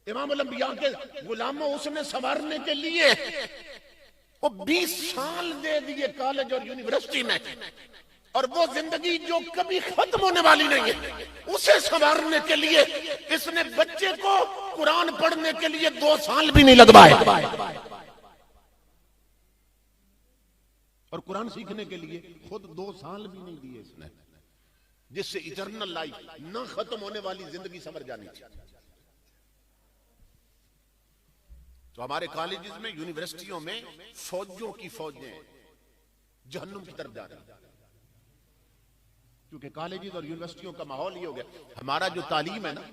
इमामुल अंबिया के गुलामों उसने संवारने के लिए वो 20 साल दे दिए कॉलेज और यूनिवर्सिटी में, और वो जिंदगी जो कभी खत्म होने वाली नहीं है, उसे संवारने के लिए इसने बच्चे को कुरान पढ़ने के लिए 2 साल भी नहीं लगवाए, और कुरान सीखने के लिए खुद 2 साल भी नहीं दिए इसने, जिससे इटर्नल लाइफ, न खत्म होने वाली जिंदगी समझ जानी चाहिए। तो हमारे कॉलेजेस में, यूनिवर्सिटियों में फौजियों की फौजें जहन्नुम की तरफ जा रही हैं, क्योंकि कॉलेजेस और यूनिवर्सिटियों का माहौल ये हो गया। हमारा जो तालीम है ना,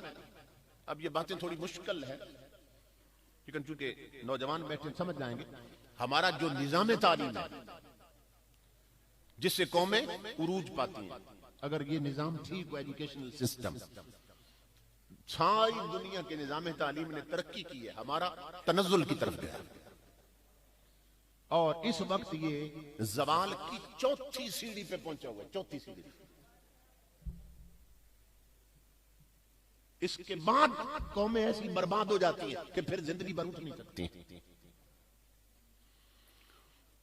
अब ये बातें थोड़ी मुश्किल है, लेकिन चूंकि नौजवान बैठे समझ जाएंगे, हमारा जो निजाम तालीम है जिससे कौमें उरूज पाती हैं, अगर ये निजाम ठीक हो, एजुकेशनल सिस्टम, सारी दुनिया के निजाम तालीम ने तरक्की की है, हमारा तनज़्ज़ुल की तरफ गया और इस वक्त ये ज़वाल की चौथी सीढ़ी पे पहुंचा हुआ है, चौथी सीढ़ी। इसके बाद कौमें ऐसी बर्बाद हो जाती हैं कि फिर जिंदगी भर उठ नहीं सकती।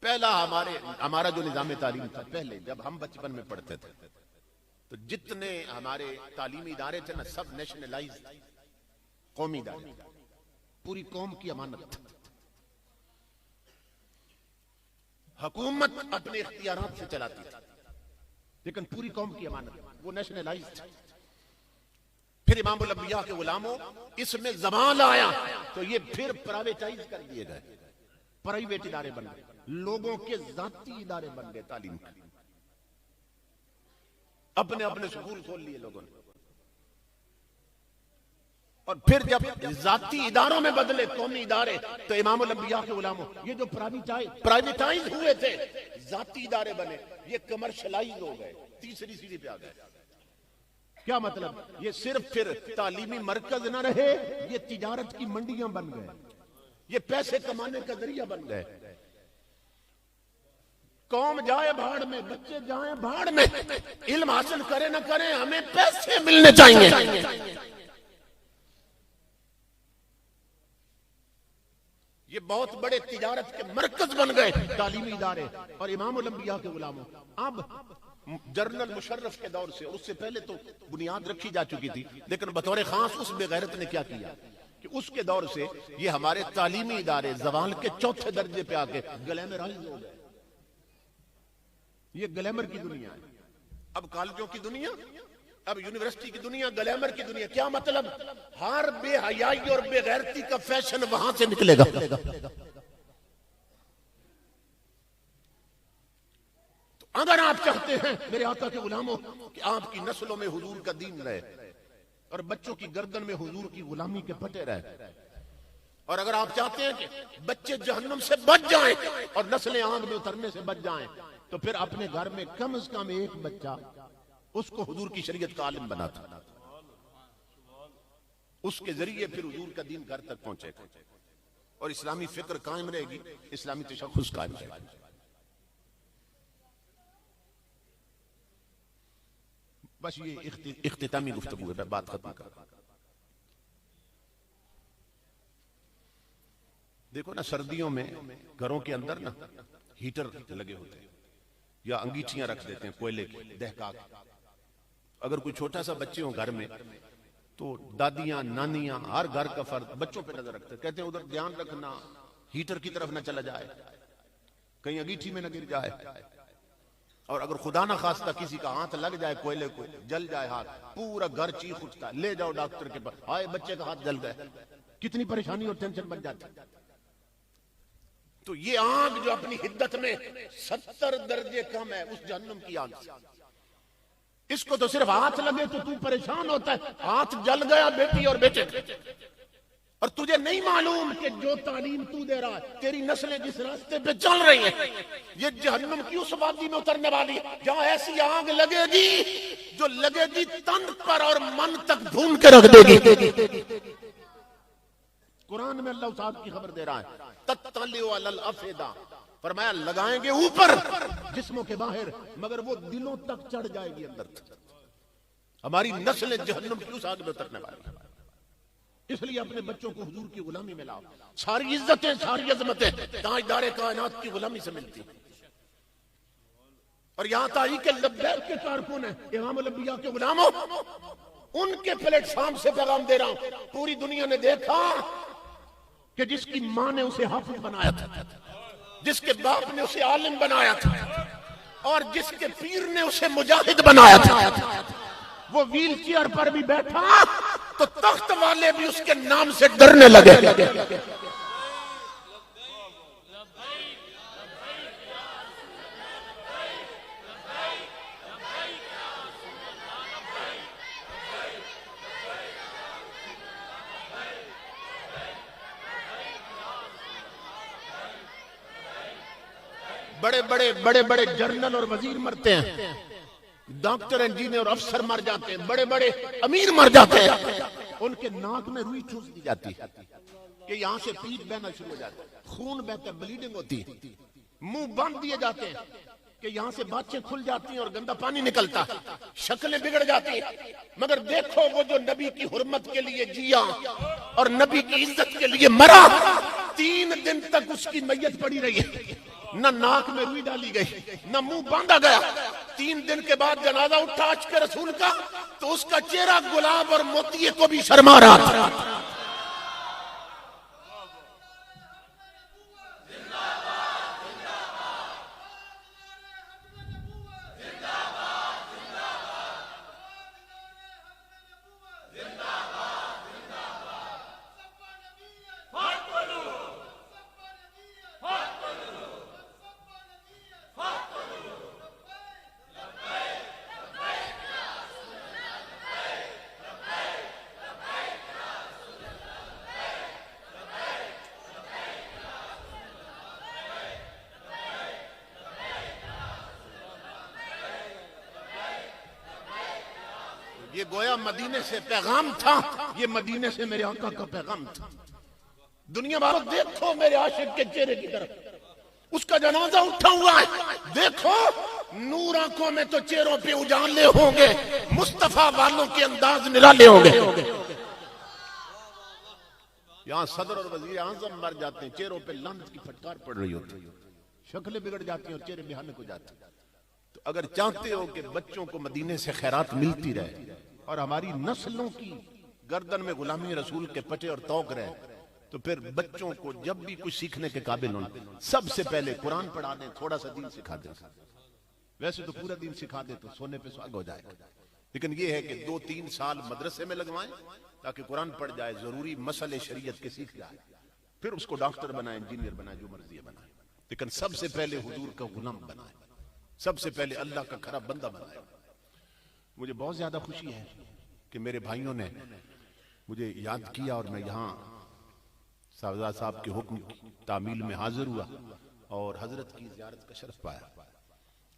पहला हमारा जो निजाम तालीम था, पहले जब हम बचपन में पढ़ते थे तो जितने हमारे तालीमी इदारे थे ना, सब नेशनलाइज कौमी इदारे, पूरी कौम की अमानत। हुकूमत अपने इख्तियारात से चलाती थी, लेकिन पूरी कौम की अमानत, वो नेशनलाइज थी। फिर इमामुल अंबिया के गुलामों, इसमें ज़वाल आया तो ये फिर प्राइवेटाइज कर दिए गए, प्राइवेट इदारे बन गए, लोगों के जाती इदारे बन गए तालीम के। अपने अपने स्कूल खोल लिए लोगों ने, और फिर जब जाती इदारों में बदले कौमी इदारे, तो इमामुल अंबिया के गुलामों, ये जो प्राइवेटाइज हुए थे, जाती इदारे बने, ये कमर्शलाइज हो गए, तीसरी सीढ़ी पे आ गए। क्या मतलब? ये सिर्फ फिर तालीमी मरकज न रहे, ये तिजारत की मंडियां बन गए, ये पैसे कमाने का जरिया बन गए। कौम जाए भाड़ में, बच्चे जाए भाड़ में, इल्म हासिल करे ना करे, हमें पैसे मिलने चाहिए। ये बहुत बड़े तिजारत के मरकज बन गए तालीमी इदारे और इमामुल अंबिया के गुलामों। अब जनरल मुशर्रफ के दौर से, और उससे पहले तो बुनियाद रखी जा चुकी थी, लेकिन बतौर खास उस बेगैरत ने क्या किया कि उसके दौर से ये हमारे तालीमी इदारे ज़वाल के चौथे दर्जे पे आके ग्लैमराइज हो गए। ये ग्लैमर की दुनिया है, अब कॉलेजों की दुनिया, अब यूनिवर्सिटी की दुनिया, ग्लैमर की दुनिया। क्या मतलब? हर बेहयाई और बेगैरती का फैशन वहां से निकलेगा। तो अगर आप चाहते हैं मेरे आका के गुलामों कि आपकी नस्लों में हुजूर का दीन रहे और बच्चों की गर्दन में हुजूर की गुलामी के पटे रहे, और अगर आप चाहते हैं कि बच्चे जहन्नुम से बच जाएं और नस्लें आग में उतरने से बच जाएं, तो फिर अपने घर में कम से कम एक बच्चा, उसको हुजूर की शरीयत का आलिम बनाता, उसके जरिए फिर हुजूर का दीन घर तक पहुंचेगा और इस्लामी फिक्र कायम रहेगी, इस्लामी तशख़्ख़ुस कायम रहेगा। बस ये इख्तितामी गुफ्तगू है, बात खत्म कर। देखो ना, सर्दियों में घरों के अंदर ना हीटर लगे होते हैं या अंगीठियां रख देते हैं कोयले की, दहका के। अगर कोई छोटा सा बच्चे हो घर में, तो दादियां नानियां हर घर का फर्द बच्चों पे नजर रखते हैं, कहते हैं उधर ध्यान रखना, हीटर की तरफ न चला जाए, कहीं अंगीठी में न गिर जाए, और अगर खुदा ना खास्ता किसी का हाथ लग जाए कोयले को, जल जाए हाथ, पूरा घर चीख उठता है, ले जाओ डॉक्टर के पास, हाय बच्चे का हाथ जल गए, कितनी परेशानी और टेंशन बन जाती। तो ये आग जो अपनी हिद्दत में 70 दर्जे कम है उस जहन्नुम की आग से, इसको तो सिर्फ हाथ लगे तो तू परेशान होता है, हाथ जल गया बेटी और बेटे, और तुझे नहीं मालूम कि जो तालीम तू दे रहा है, तेरी नस्लें जिस रास्ते पे चल रही हैं, ये जहन्नुम की उस वादी में उतरने वाली है जहां ऐसी आग लगेगी जो लगेगी तन पर और मन तक भून के रख देगी। कुरान में अल्लाह साहब की खबर दे रहा है, तत्तलिउ अलल अफिदा, फरमाया लगाएंगे ऊपर जिस्मों के बाहर, मगर वो दिलों तक चढ़ जाएगी अंदर तक। हमारी नस्लें जहन्नुम की उस आग में उतरने वाली, इसलिए अपने बच्चों को हुजूर की गुलामी में लाओ। सारी इज्जतें, सारी अजमतें ताजदारे कायनात की गुलामी से मिलती। और यहां तारीख के लब्बैक के कारकुन है इमामुल अंबिया के गुलामों, उनके प्लेटफॉर्म से पैगाम दे रहा हूं। पूरी दुनिया ने देखा कि जिसकी मां ने उसे हाफिज बनाया था, जिसके बाप ने उसे आलिम बनाया था, और जिसके पीर ने उसे मुजाहिद बनाया था, वो व्हील चेयर पर भी बैठा तो तख्त वाले भी उसके नाम से डरने लगे। बड़े बड़े जनरल और वजीर मरते हैं, डॉक्टर, इंजीनियर, अफसर मर जाते हैं, बड़े बड़े अमीर मर जाते हैं, उनके नाक में रुई ठूस दी जाती है कि यहां से पीप बहना शुरू हो जाता है, खून बहता है, ब्लीडिंग होती है, मुंह बांध दिए जाते हैं कि यहां से बातें खुल जाती हैं और गंदा पानी निकलता है, शक्लें बिगड़ जाती हैं। मगर देखो वो जो नबी की हुर्मत के लिए जिया और नबी की इज्जत के लिए मरा, 3 दिन तक उसकी मैयत पड़ी रही है, न नाक में रुई डाली गई, न मुंह बांधा गया। 3 दिन के बाद जनाजा उठा आज के रसूल का, तो उसका चेहरा गुलाब और मोतिये को भी शर्मा रहा था। ये गोया मदीने से पैगाम था, ये मदीने से मेरे आका का पैगाम था। दुनिया भर देखो मेरे आशिक के चेहरे की तरफ, उसका जनाजा उठा हुआ है, देखो नूर आंखों में तो चेहरों पे उजाले होंगे, मुस्तफा वालों के अंदाज निराले होंगे। यहां सदर और वजीर आजम मर जाते हैं, चेहरों पे लानत की फटकार पड़ रही होती है, शक्लें बिगड़ जाती हैं और चेहरे बिहाने को जाते हैं। तो अगर चाहते हो कि बच्चों को मदीने से खैरात मिलती रहे और हमारी नस्लों की गर्दन में गुलामी रसूल के पटे और तौक रहे, तो फिर बच्चों को जब भी कुछ सीखने के काबिल हो, सबसे पहले कुरान पढ़ा दें, थोड़ा सा दीन सिखा दें। वैसे तो पूरा दिन सिखा दे तो सोने पे सुहागा हो जाएगा, लेकिन यह है कि 2-3 साल मदरसे में लगवाएं ताकि कुरान पढ़ जाए, जरूरी मसले शरीयत के सीख जाए, फिर उसको डॉक्टर बनाए, इंजीनियर बनाए, जो मर्जी बनाए, लेकिन सबसे पहले हुजूर का गुलाम बनाए, सबसे पहले अल्लाह का खरा बंदा बनाए। मुझे बहुत ज्यादा खुशी है कि मेरे भाइयों ने मुझे याद किया और मैं यहाँ सावजा साहब के हुक्म की तामील में हाजिर हुआ और हजरत की ज़ियारत का शर्फ पाया।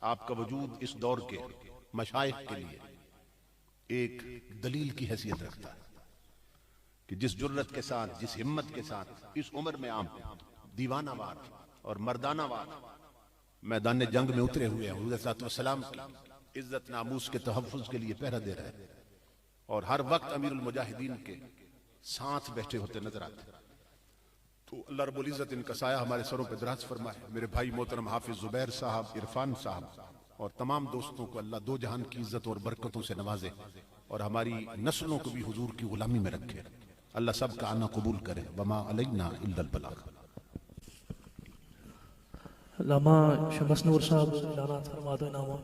आपका वजूद इस दौर के मशाइख के लिए एक दलील की हैसियत रखता है कि जिस जुर्रत के साथ, जिस हिम्मत के साथ इस उम्र में आप दीवानावार और मर्दानावार मैदान जंग में उतरे हुए हैं, हुज़ूर सल्लल्लाहु अलैहि वसल्लम की इज्जत नामूस के तहफ़्फ़ुज़ के लिए पहरा दे रहे हैं और हर वक्त अमीरुल मुजाहिदीन के साथ बैठे होते नजर आते हैं। तो अल्लाह रब्बुल इज़्ज़त इनका साया हमारे सरों पर दराज फरमाए। मेरे भाई मोहतरम हाफिज जुबैर साहब, इरफान साहब और तमाम दोस्तों को अल्लाह दो जहान की इज्जत और बरकतों से नवाजे और हमारी नस्लों को भी हुजूर की गुलामी में रखे। अल्लाह सब का आना कबूल करे। वमा अलैना इल्लल बलाग। लामा शमस नूर साहब लाना फरमा दो नामा।